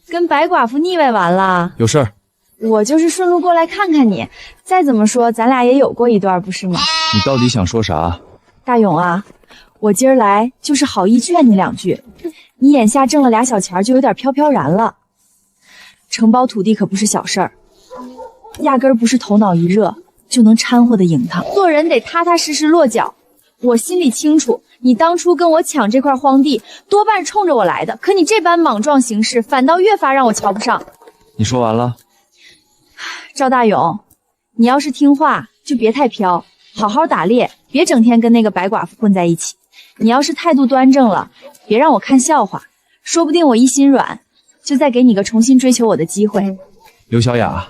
跟白寡妇腻歪完了？有事儿。我就是顺路过来看看你。再怎么说，咱俩也有过一段，不是吗？你到底想说啥？大勇啊，我今儿来就是好意劝你2句。你眼下挣了俩小钱就有点飘飘然了。承包土地可不是小事儿，压根儿不是头脑一热就能掺和的赢他。做人得踏踏实实落脚。我心里清楚，你当初跟我抢这块荒地，多半是冲着我来的。可你这般莽撞行事，反倒越发让我瞧不上。你说完了？赵大勇，你要是听话，就别太飘，好好打猎，别整天跟那个白寡妇混在一起。你要是态度端正了，别让我看笑话，说不定我一心软，就再给你个重新追求我的机会。刘小雅，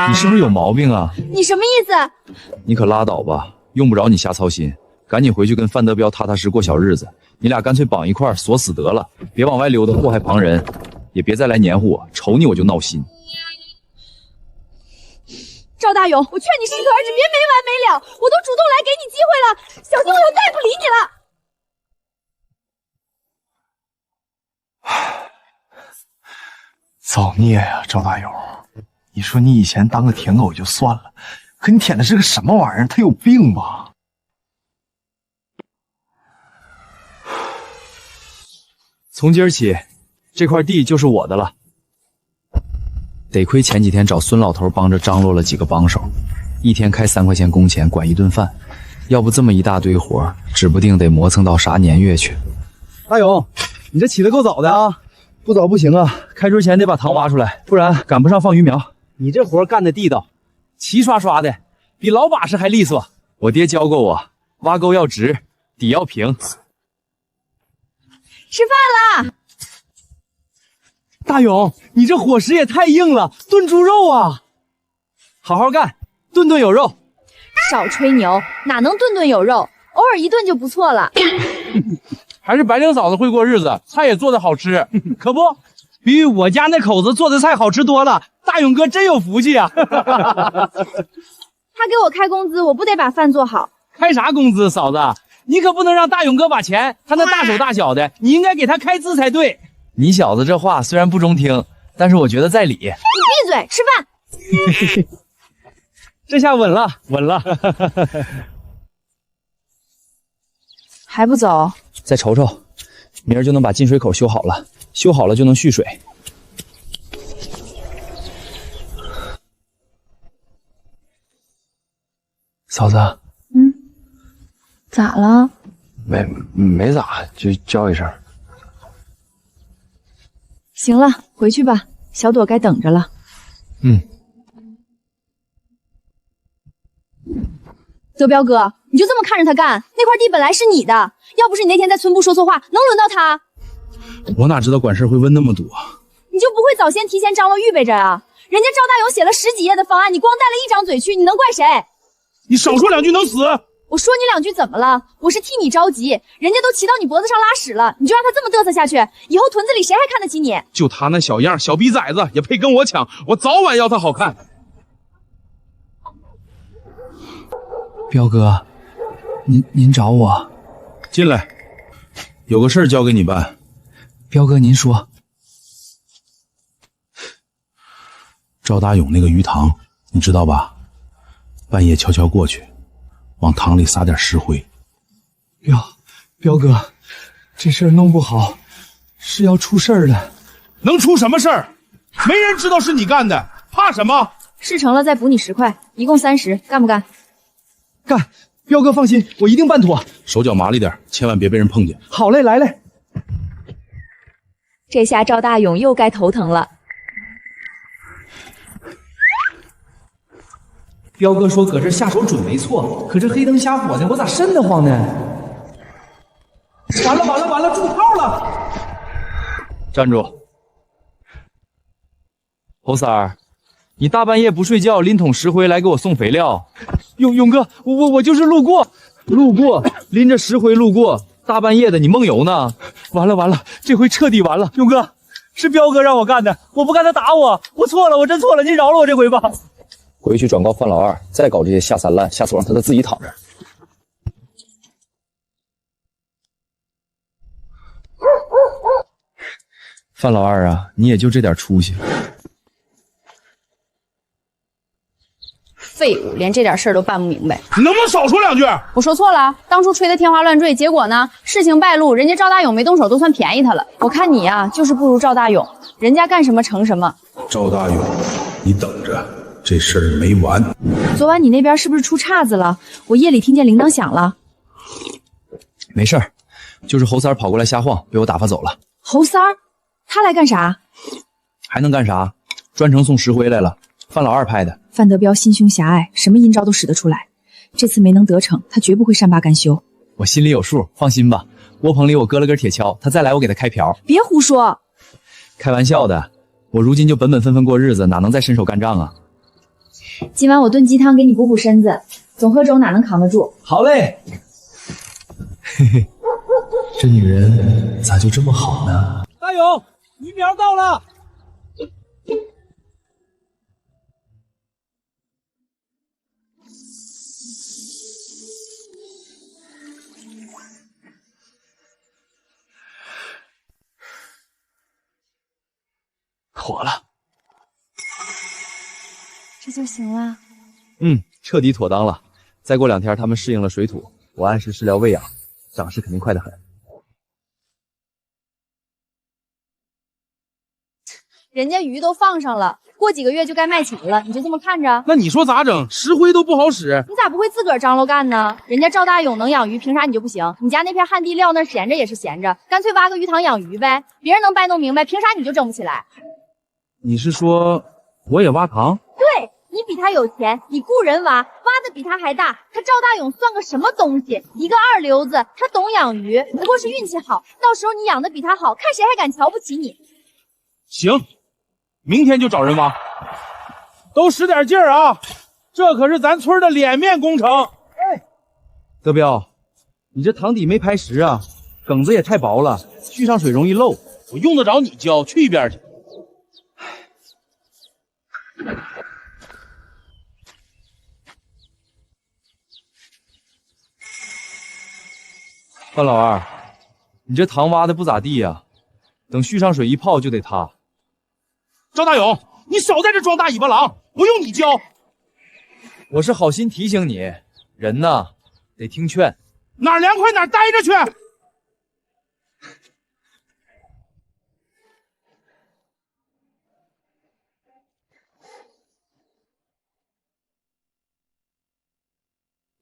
你是不是有毛病啊？你什么意思？你可拉倒吧，用不着你瞎操心，赶紧回去跟范德彪踏踏实过小日子。你俩干脆绑一块儿锁死得了，别往外溜达祸害旁人，也别再来黏糊我，瞅你我就闹心。赵大勇，我劝你适可而止，别没完没了。我都主动来给你机会了，小心我以后再也不理你了。造孽呀，赵大勇！你说你以前当个舔狗就算了，可你舔的是个什么玩意儿？他有病吧？从今儿起，这块地就是我的了。得亏前几天找孙老头帮着张罗了几个帮手，一天开3块钱工钱，管一顿饭。要不这么一大堆活，指不定得磨蹭到啥年月去。大勇，你这起得够早的啊！不早不行啊，开春前得把塘挖出来，不然赶不上放鱼苗。你这活干得地道，齐刷刷的，比老把式还利索。我爹教过我，挖沟要直，底要平。吃饭啦！大勇，你这伙食也太硬了，炖猪肉啊！好好干，顿顿有肉。少吹牛，哪能顿顿有肉？偶尔一顿就不错了。还是白灵嫂子会过日子，菜也做得好吃，可不，比我家那口子做的菜好吃多了。大勇哥真有福气啊！他给我开工资，我不得把饭做好？开啥工资，嫂子？你可不能让大勇哥把钱，他那大手大脚的，你应该给他开资才对。你小子这话虽然不中听，但是我觉得在理。你闭嘴，吃饭。这下稳了，稳了。还不走？再瞅瞅，明儿就能把进水口修好了，修好了就能蓄水。嫂子，咋了？没咋，就叫一声。行了，回去吧，小朵该等着了。德彪哥，你就这么看着他干？那块地本来是你的，要不是你那天在村部说错话，能轮到他？我哪知道管事会问那么多？你就不会早先提前张罗预备着啊？人家赵大勇写了10几页的方案，你光带了一张嘴去，你能怪谁？你少说2句能死？我说你2句怎么了？我是替你着急，人家都骑到你脖子上拉屎了，你就让他这么嘚瑟下去，以后屯子里谁还看得起你？就他那小样，小逼崽子也配跟我抢？我早晚要他好看。彪哥，您找我？进来，有个事儿交给你办。彪哥，您说。赵大勇那个鱼塘，你知道吧？半夜悄悄过去，往塘里撒点石灰。彪哥，这事儿弄不好是要出事儿的。能出什么事儿？没人知道是你干的，怕什么？事成了再补你10块，一共30，干不干？干！彪哥放心，我一定办妥。手脚麻利点，千万别被人碰见。好嘞，来嘞。这下赵大勇又该头疼了。彪哥说搁这下手准没错，可这黑灯瞎火的，我咋瘆得慌呢？完了，中套了！站住！侯三儿，你大半夜不睡觉，拎桶石灰来给我送肥料。勇哥，我就是路过，拎着石灰路过，大半夜的你梦游呢？完了，这回彻底完了。勇哥，是彪哥让我干的，我不干他打我，我错了，我真错了，您饶了我这回吧。回去转告范老二，再搞这些下三滥，下次让他自己躺着。范老二啊，你也就这点出息。废物，连这点事儿都办不明白。你能不能少说两句？我说错了，当初吹得天花乱坠，结果呢，事情败露，人家赵大勇没动手都算便宜他了。我看你呀，就是不如赵大勇，人家干什么成什么。赵大勇，你等着，这事儿没完。昨晚你那边是不是出岔子了？我夜里听见铃铛响了。没事儿，就是侯三儿跑过来瞎晃，被我打发走了。侯三儿，他来干啥？还能干啥？专程送石灰来了，范老二派的。范德彪心胸狭隘，什么阴招都使得出来。这次没能得逞，他绝不会善罢甘休。我心里有数，放心吧。窝棚里我搁了根铁锹，他再来我给他开瓢。别胡说，开玩笑的。我如今就本本分分过日子，哪能再伸手干仗啊？今晚我炖鸡汤给你补补身子，总喝粥哪能扛得住？好嘞。嘿嘿，这女人咋就这么好呢？大勇，鱼苗到了。妥了，这就行了。彻底妥当了。再过2天，他们适应了水土，我按时饲料喂养，长势肯定快得很。人家鱼都放上了，过几个月就该卖钱了，你就这么看着？那你说咋整？石灰都不好使，你咋不会自个儿张罗干呢？人家赵大勇能养鱼，凭啥你就不行？你家那片旱地撂那闲着也是闲着，干脆挖个鱼塘养鱼呗。别人能掰弄明白，凭啥你就整不起来？你是说我也挖塘？对，你比他有钱，你雇人挖，挖的比他还大。他赵大勇算个什么东西？一个二流子，他懂养鱼，不过是运气好。到时候你养的比他好，看谁还敢瞧不起你。行，明天就找人挖，都使点劲儿啊！这可是咱村的脸面工程。德彪，你这塘底没排实啊，梗子也太薄了，续上水容易漏。我用得着你教？去一边去！范老二，你这塘挖的不咋地呀，等续上水一泡就得塌。赵大勇，你少在这装大尾巴狼，不用你教。我是好心提醒你，人呐得听劝。哪儿凉快哪儿待着去。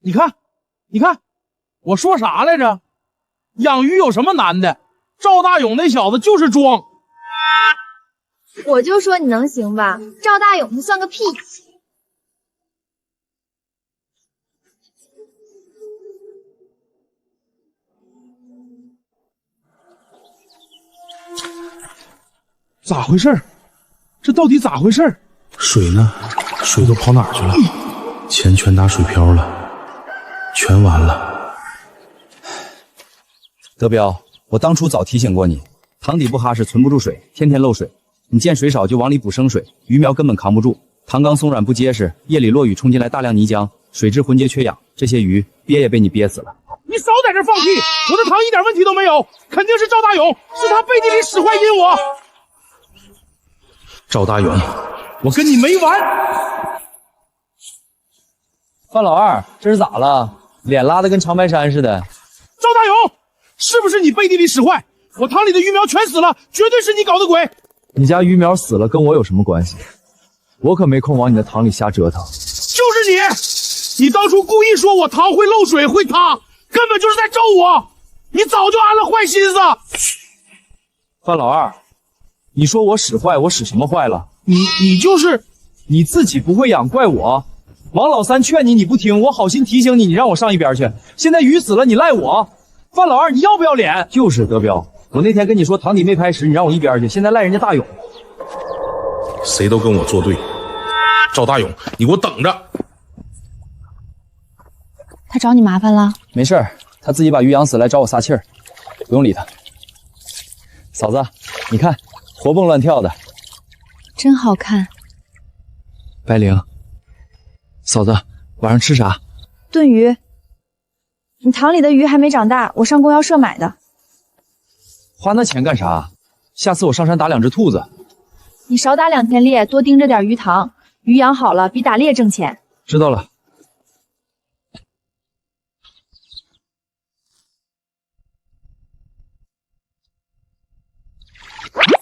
你看，你看，我说啥来着？养鱼有什么难的？赵大勇那小子就是装。我就说你能行吧，赵大勇他算个屁。咋回事？这到底咋回事？水呢？水都跑哪儿去了？钱全打水漂了，全完了。德彪，我当初早提醒过你，塘底不哈实，存不住水，天天漏水。你见水少就往里补生水，鱼苗根本扛不住。塘缸松软不结实，夜里落雨冲进来大量泥浆，水质浑结缺氧，这些鱼憋也被你憋死了。你少在这放屁！我的塘一点问题都没有，肯定是赵大勇，是他背地里使坏阴我。赵大勇，我跟你没完！范老二，这是咋了？脸拉得跟长白山似的。赵大勇，是不是你背地里使坏？我塘里的鱼苗全死了，绝对是你搞的鬼！你家鱼苗死了跟我有什么关系？我可没空往你的塘里瞎折腾。就是你，你当初故意说我塘会漏水会塌，根本就是在咒我！你早就安了坏心思。范老二，你说我使坏，我使什么坏了？你就是你自己不会养，怪我。王老三劝你，你不听，我好心提醒你，你让我上一边去。现在鱼死了，你赖我。范老二，你要不要脸？就是德彪，我那天跟你说塘底没排实，你让我一边去，现在赖人家大勇。谁都跟我作对。赵大勇，你给我等着！他找你麻烦了？没事儿，他自己把鱼养死来找我撒气儿，不用理他。嫂子，你看，活蹦乱跳的，真好看。白灵，嫂子，晚上吃啥？炖鱼。你塘里的鱼还没长大，我上供销社买的。花那钱干啥？下次我上山打2只兔子。你少打2天猎，多盯着点鱼塘，鱼养好了比打猎挣钱。知道了。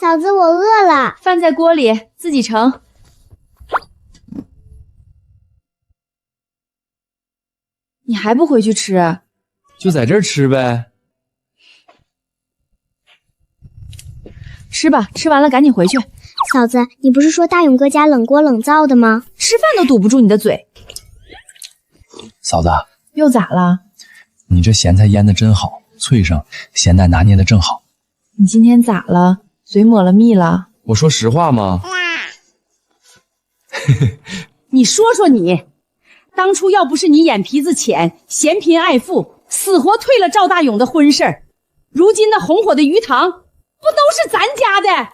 嫂子，我饿了。饭在锅里，自己盛。你还不回去吃？就在这儿吃呗。吃吧，吃完了赶紧回去。嫂子，你不是说大勇哥家冷锅冷灶的吗？吃饭都堵不住你的嘴。嫂子，又咋了？你这咸菜腌的真好，脆生，咸淡拿捏的正好。你今天咋了？嘴抹了蜜了？我说实话吗？你说说你，当初要不是你眼皮子浅，嫌贫爱富，死活退了赵大勇的婚事儿，如今那红火的鱼塘不都是咱家的？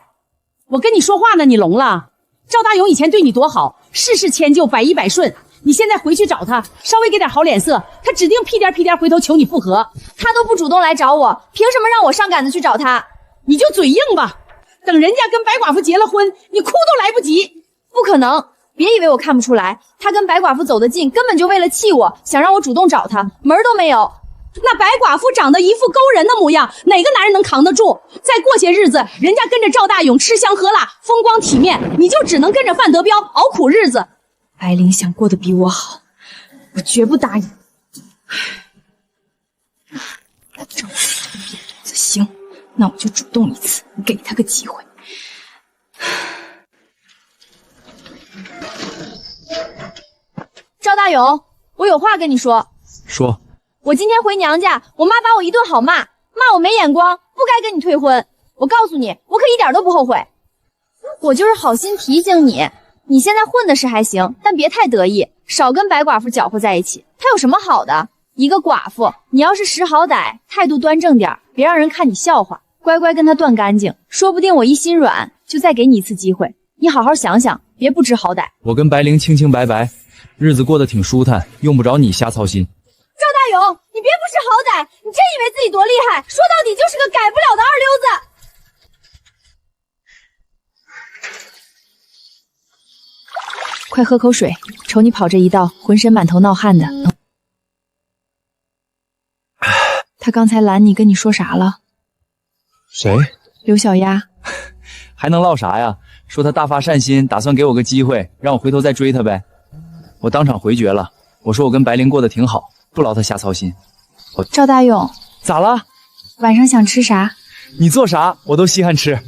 我跟你说话呢，你聋了？赵大勇以前对你多好，事事迁就，百依百顺。你现在回去找他，稍微给点好脸色，他指定屁颠屁颠回头求你复合。他都不主动来找我，凭什么让我上赶子去找他？你就嘴硬吧，等人家跟白寡妇结了婚，你哭都来不及。不可能，别以为我看不出来，他跟白寡妇走得近，根本就为了气我，想让我主动找他，门儿都没有。那白寡妇长得一副勾人的模样，哪个男人能扛得住？再过些日子，人家跟着赵大勇吃香喝辣，风光体面，你就只能跟着范德彪熬苦日子。白灵想过得比我好，我绝不答应。赵这个瘪犊子，行，那我就主动一次，给他个机会。赵大勇，我有话跟你说。说。我今天回娘家，我妈把我一顿好骂，骂我没眼光，不该跟你退婚。我告诉你，我可一点都不后悔。我就是好心提醒你，你现在混的是还行，但别太得意，少跟白寡妇搅和在一起。她有什么好的？一个寡妇，你要是识好歹，态度端正点，别让人看你笑话，乖乖跟她断干净。说不定我一心软，就再给你一次机会。你好好想想，别不知好歹。我跟白灵清清白白，日子过得挺舒坦，用不着你瞎操心。赵大勇，你别不识好歹，你真以为自己多厉害？说到底就是个改不了的二流子。快喝口水，瞅你跑这一道，浑身满头闹汗的。他刚才拦你跟你说啥了？谁？刘小丫。还能唠啥呀？说他大发善心，打算给我个机会，让我回头再追他呗。我当场回绝了，我说我跟白灵过得挺好，不劳他瞎操心。赵大勇，咋了？晚上想吃啥？你做啥我都稀罕吃。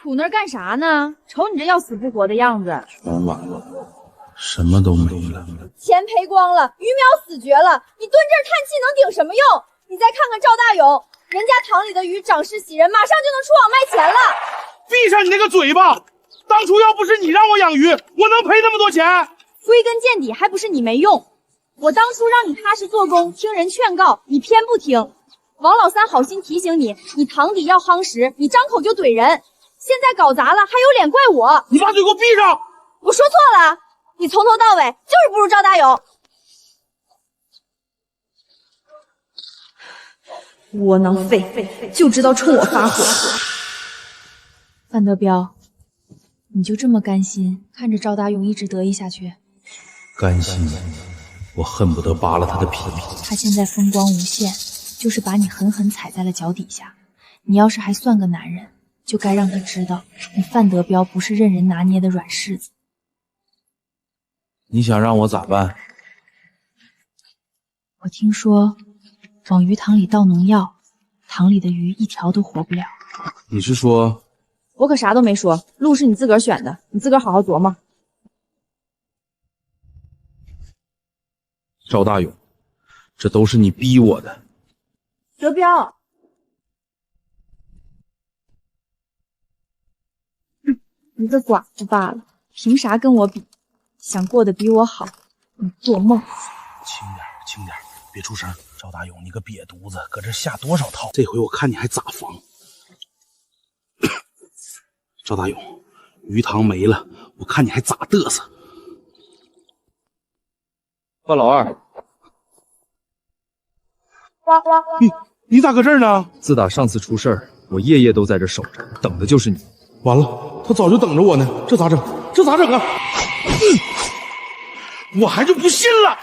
杵那儿干啥呢？瞅你这要死不活的样子。全完了，什么都没了。钱赔光了，鱼苗死绝了，你蹲这儿叹气能顶什么用？你再看看赵大勇，人家塘里的鱼长势喜人，马上就能出网卖钱了。闭上你那个嘴巴！当初要不是你让我养鱼，我能赔那么多钱？归根见底还不是你没用。我当初让你踏实做工，听人劝告，你偏不听。王老三好心提醒你，你塘底要夯实，你张口就怼人，现在搞砸了，还有脸怪我？你把嘴给我闭上！我说错了，你从头到尾就是不如赵大勇。窝囊废，就知道冲我发火。范德彪，你就这么甘心看着赵大勇一直得意下去？甘心，我恨不得扒了他的皮。他现在风光无限，就是把你狠狠踩在了脚底下。你要是还算个男人，就该让他知道，你范德彪不是任人拿捏的软柿子。你想让我咋办？我听说，往鱼塘里倒农药，塘里的鱼一条都活不了。你是说？我可啥都没说，路是你自个儿选的，你自个儿好好琢磨。赵大勇，这都是你逼我的。德彪，一个寡妇罢了，凭啥跟我比？想过得比我好，你做梦！轻点，轻点，别出声。赵大勇，你个瘪犊子，搁这下多少套？这回我看你还咋防？赵大勇，鱼塘没了，我看你还咋嘚瑟？范老二，你咋搁这儿呢？自打上次出事儿，我夜夜都在这守着，等的就是你。完了，他早就等着我呢，这咋整？这咋整啊？我还是不信了！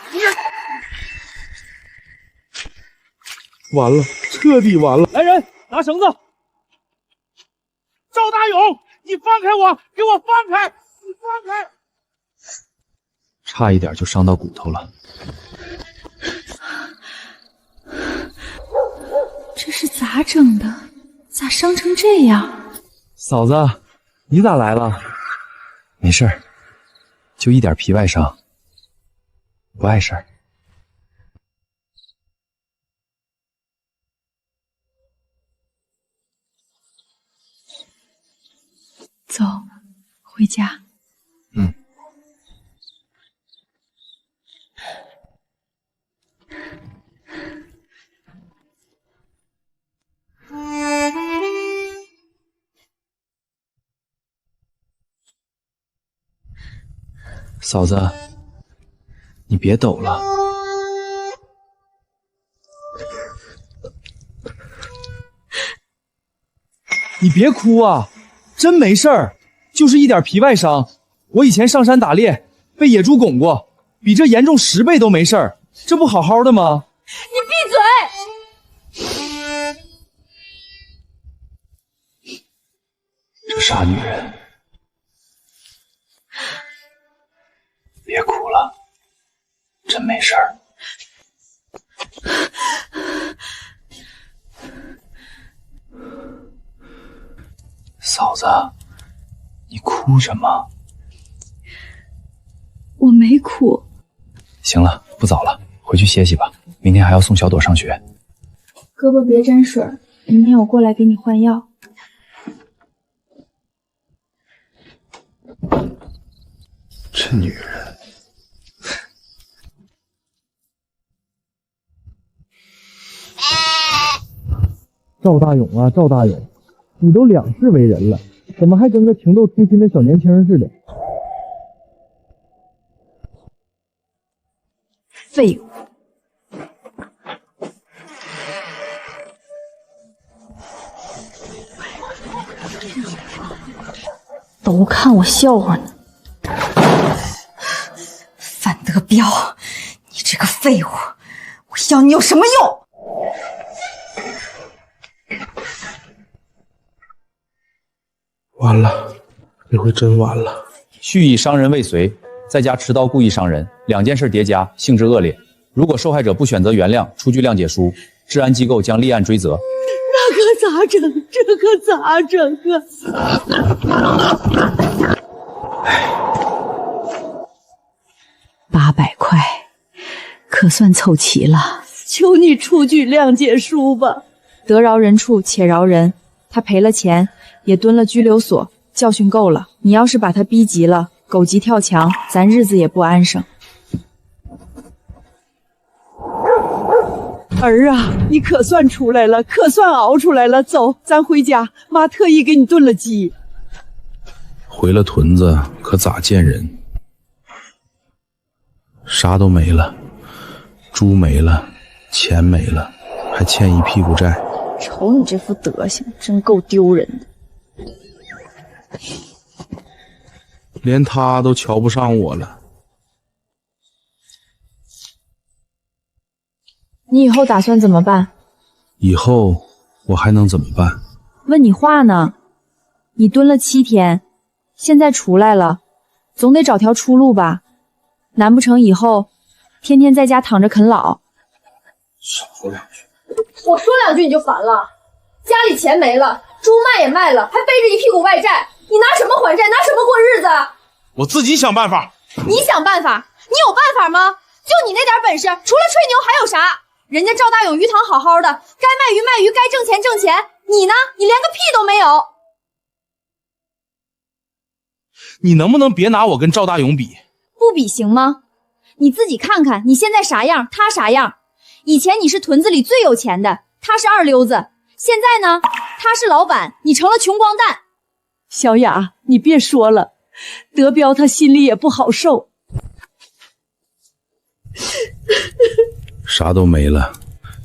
完了，彻底完了！来人，拿绳子！赵大勇，你放开我，给我放开！你放开！差一点就伤到骨头了。这是咋整的？咋伤成这样？嫂子，你咋来了？没事儿，就一点皮外伤，不碍事儿。走，回家。嗯。嫂子，你别抖了。你别哭啊，真没事儿，就是一点皮外伤。我以前上山打猎，被野猪拱过，比这严重10倍都没事儿，这不好好的吗？你闭嘴！这傻女人，别哭了，真没事儿。嫂子，你哭什么？我没哭。行了，不早了，回去歇息吧，明天还要送小朵上学。胳膊别沾水，明天我过来给你换药。这女人，赵大勇啊，赵大勇，你都2世为人了，怎么还跟个情窦初开的小年轻似的？废物！都看我笑话呢。范德彪，你这个废物，我要你有什么用？完了，这回真完了。蓄意伤人未遂，再加持刀故意伤人，2件事叠加，性质恶劣。如果受害者不选择原谅，出具谅解书，治安机构将立案追责。那可咋整？这可咋整啊？800块，可算凑齐了。求你出具谅解书吧。得饶人处且饶人，他赔了钱，也蹲了拘留所，教训够了。你要是把他逼急了，狗急跳墙，咱日子也不安生。儿啊，你可算出来了，可算熬出来了。走，咱回家，妈特意给你炖了鸡。回了屯子可咋见人？啥都没了，猪没了，钱没了，还欠一屁股债。瞅你这副德行，真够丢人的。连他都瞧不上我了。你以后打算怎么办？以后我还能怎么办？问你话呢。你蹲了7天，现在出来了，总得找条出路吧？难不成以后天天在家躺着啃老？少说2句。我说2句你就烦了。家里钱没了，猪卖也卖了，还背着一屁股外债，你拿什么还债？拿什么过日子？我自己想办法。你想办法？你有办法吗？就你那点本事，除了吹牛还有啥？人家赵大勇鱼塘好好的，该卖鱼卖鱼，该挣钱挣钱。你呢？你连个屁都没有。你能不能别拿我跟赵大勇比？不比行吗？你自己看看你现在啥样，他啥样。以前你是屯子里最有钱的，他是2流子。现在呢，他是老板，你成了穷光蛋。小雅，你别说了，德彪他心里也不好受。啥都没了，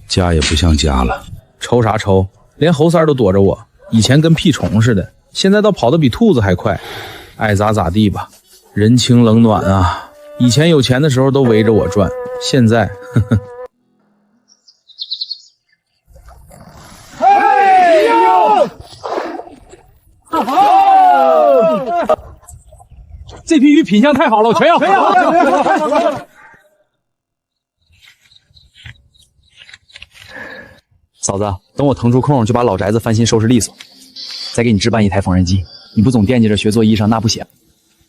家也不像家了。愁啥愁？连侯三都躲着我。以前跟屁虫似的，现在倒跑得比兔子还快，爱咋咋地吧。人情冷暖啊，以前有钱的时候都围着我转，现在呵呵。这批鱼品相太好了，我全要！嫂子，等我腾出空就把老宅子翻新收拾利索，再给你置办一台缝纫机。你不总惦记着学做衣裳，那不行。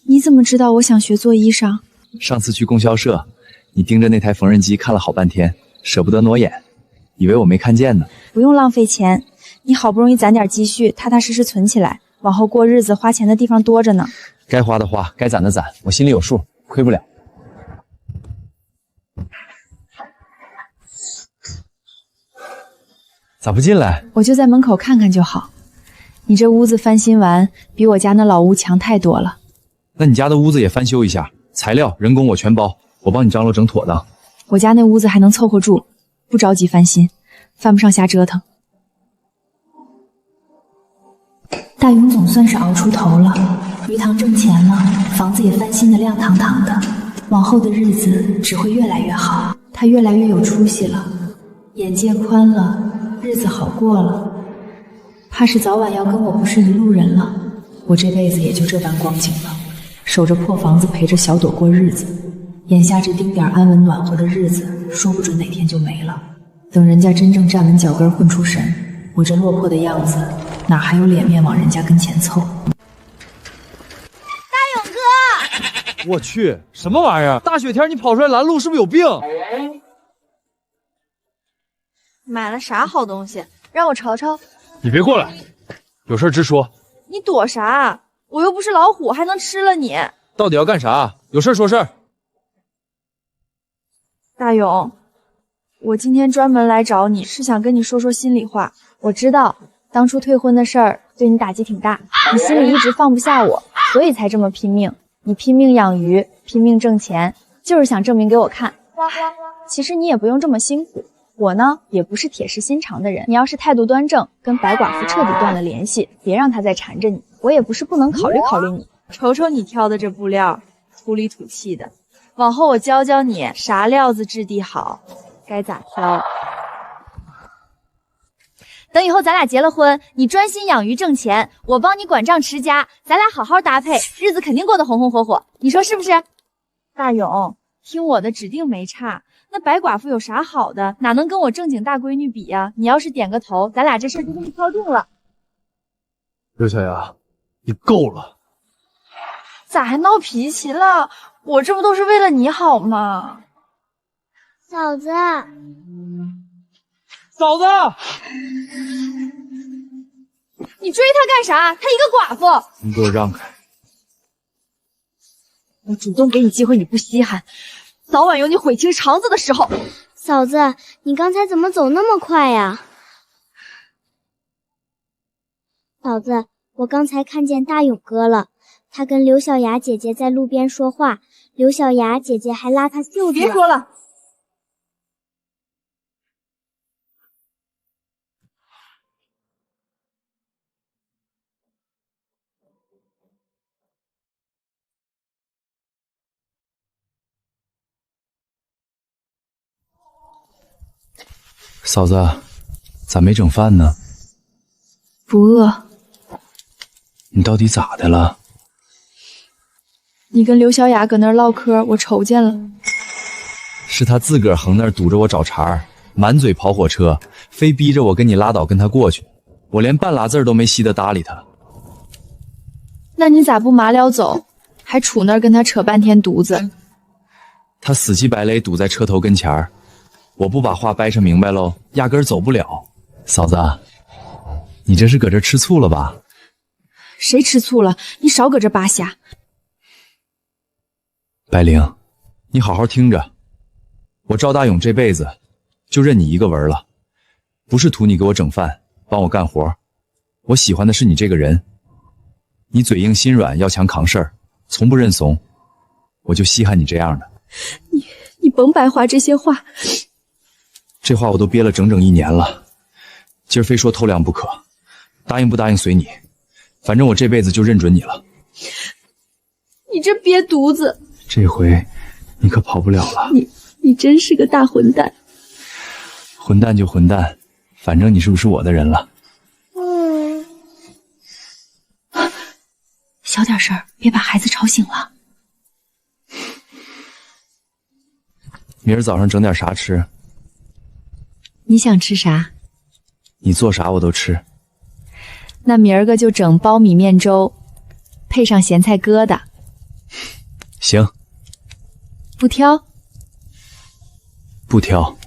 你怎么知道我想学做衣裳？上次去供销社，你盯着那台缝纫机看了好半天，舍不得挪眼，以为我没看见呢。不用浪费钱，你好不容易攒点积蓄，踏踏实实存起来，往后过日子花钱的地方多着呢。该花的花，该攒的攒，我心里有数，亏不了。咋不进来？我就在门口看看就好。你这屋子翻新完，比我家那老屋强太多了。那你家的屋子也翻修一下，材料、人工我全包，我帮你张罗整妥当。我家那屋子还能凑合住，不着急翻新，犯不上瞎折腾。大勇总算是熬出头了，鱼塘挣钱了，房子也翻新的亮堂堂的，往后的日子只会越来越好。他越来越有出息了，眼界宽了，日子好过了。怕是早晚要跟我不是一路人了，我这辈子也就这般光景了，守着破房子陪着小朵过日子。眼下这丁点安稳暖和的日子，说不准哪天就没了。等人家真正站稳脚跟混出神，我这落魄的样子哪还有脸面往人家跟前凑？大勇哥，我去，什么玩意儿？大雪天你跑出来拦路，是不是有病？买了啥好东西？让我瞅瞅。你别过来，有事直说。你躲啥？我又不是老虎，还能吃了你？到底要干啥？有事说事。大勇，我今天专门来找你，是想跟你说说心里话。我知道当初退婚的事儿对你打击挺大，你心里一直放不下我，所以才这么拼命。你拼命养鱼，拼命挣钱，就是想证明给我看。其实你也不用这么辛苦，我呢也不是铁石心肠的人。你要是态度端正，跟白寡妇彻底断了联系，别让她再缠着你。我也不是不能考虑考虑你。瞅瞅你挑的这布料，土里土气的。往后我教教你啥料子质地好，该咋挑。等以后咱俩结了婚，你专心养鱼挣钱，我帮你管账持家，咱俩好好搭配，日子肯定过得红红火火，你说是不是？大勇，听我的指定没差。那白寡妇有啥好的，哪能跟我正经大闺女比呀？你要是点个头，咱俩这事儿就这么敲定了。刘小雅，你够了！咋还闹脾气了？我这不都是为了你好吗？嫂子，嫂子，你追她干啥？她一个寡妇。你给我让开！我主动给你机会，你不稀罕，早晚有你悔青肠子的时候。嫂子，你刚才怎么走那么快呀？嫂子，我刚才看见大勇哥了，他跟刘小雅姐姐在路边说话，刘小雅姐姐还拉他袖子。别说了。嫂子，咋没整饭呢？不饿。你到底咋的了？你跟刘小雅搁那儿唠嗑，我瞅见了。是他自个儿横那儿堵着我找茬儿，满嘴跑火车，非逼着我跟你拉倒，跟他过去。我连半拉字儿都没稀得搭理他。那你咋不麻溜走，还杵那儿跟他扯半天犊子？他死乞白赖堵在车头跟前儿，我不把话掰扯明白喽，压根儿走不了。嫂子，你这是搁这吃醋了吧？谁吃醋了？你少搁这扒瞎。白灵，你好好听着，我赵大勇这辈子就认你一个文了，不是图你给我整饭，帮我干活，我喜欢的是你这个人。你嘴硬心软，要强扛事儿，从不认怂，我就稀罕你这样的。你甭白话这些话。这话我都憋了整整1年了，今儿非说透亮不可。答应不答应随你，反正我这辈子就认准你了。你这瘪犊子！这回你可跑不了了。你真是个大混蛋！混蛋就混蛋，反正你是不是我的人了？小点声，别把孩子吵醒了。明儿早上整点啥吃？你想吃啥？你做啥我都吃。那明儿个就整苞米面粥，配上咸菜疙瘩。行。不挑？不挑，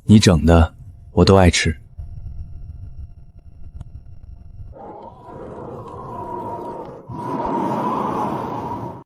你整的我都爱吃。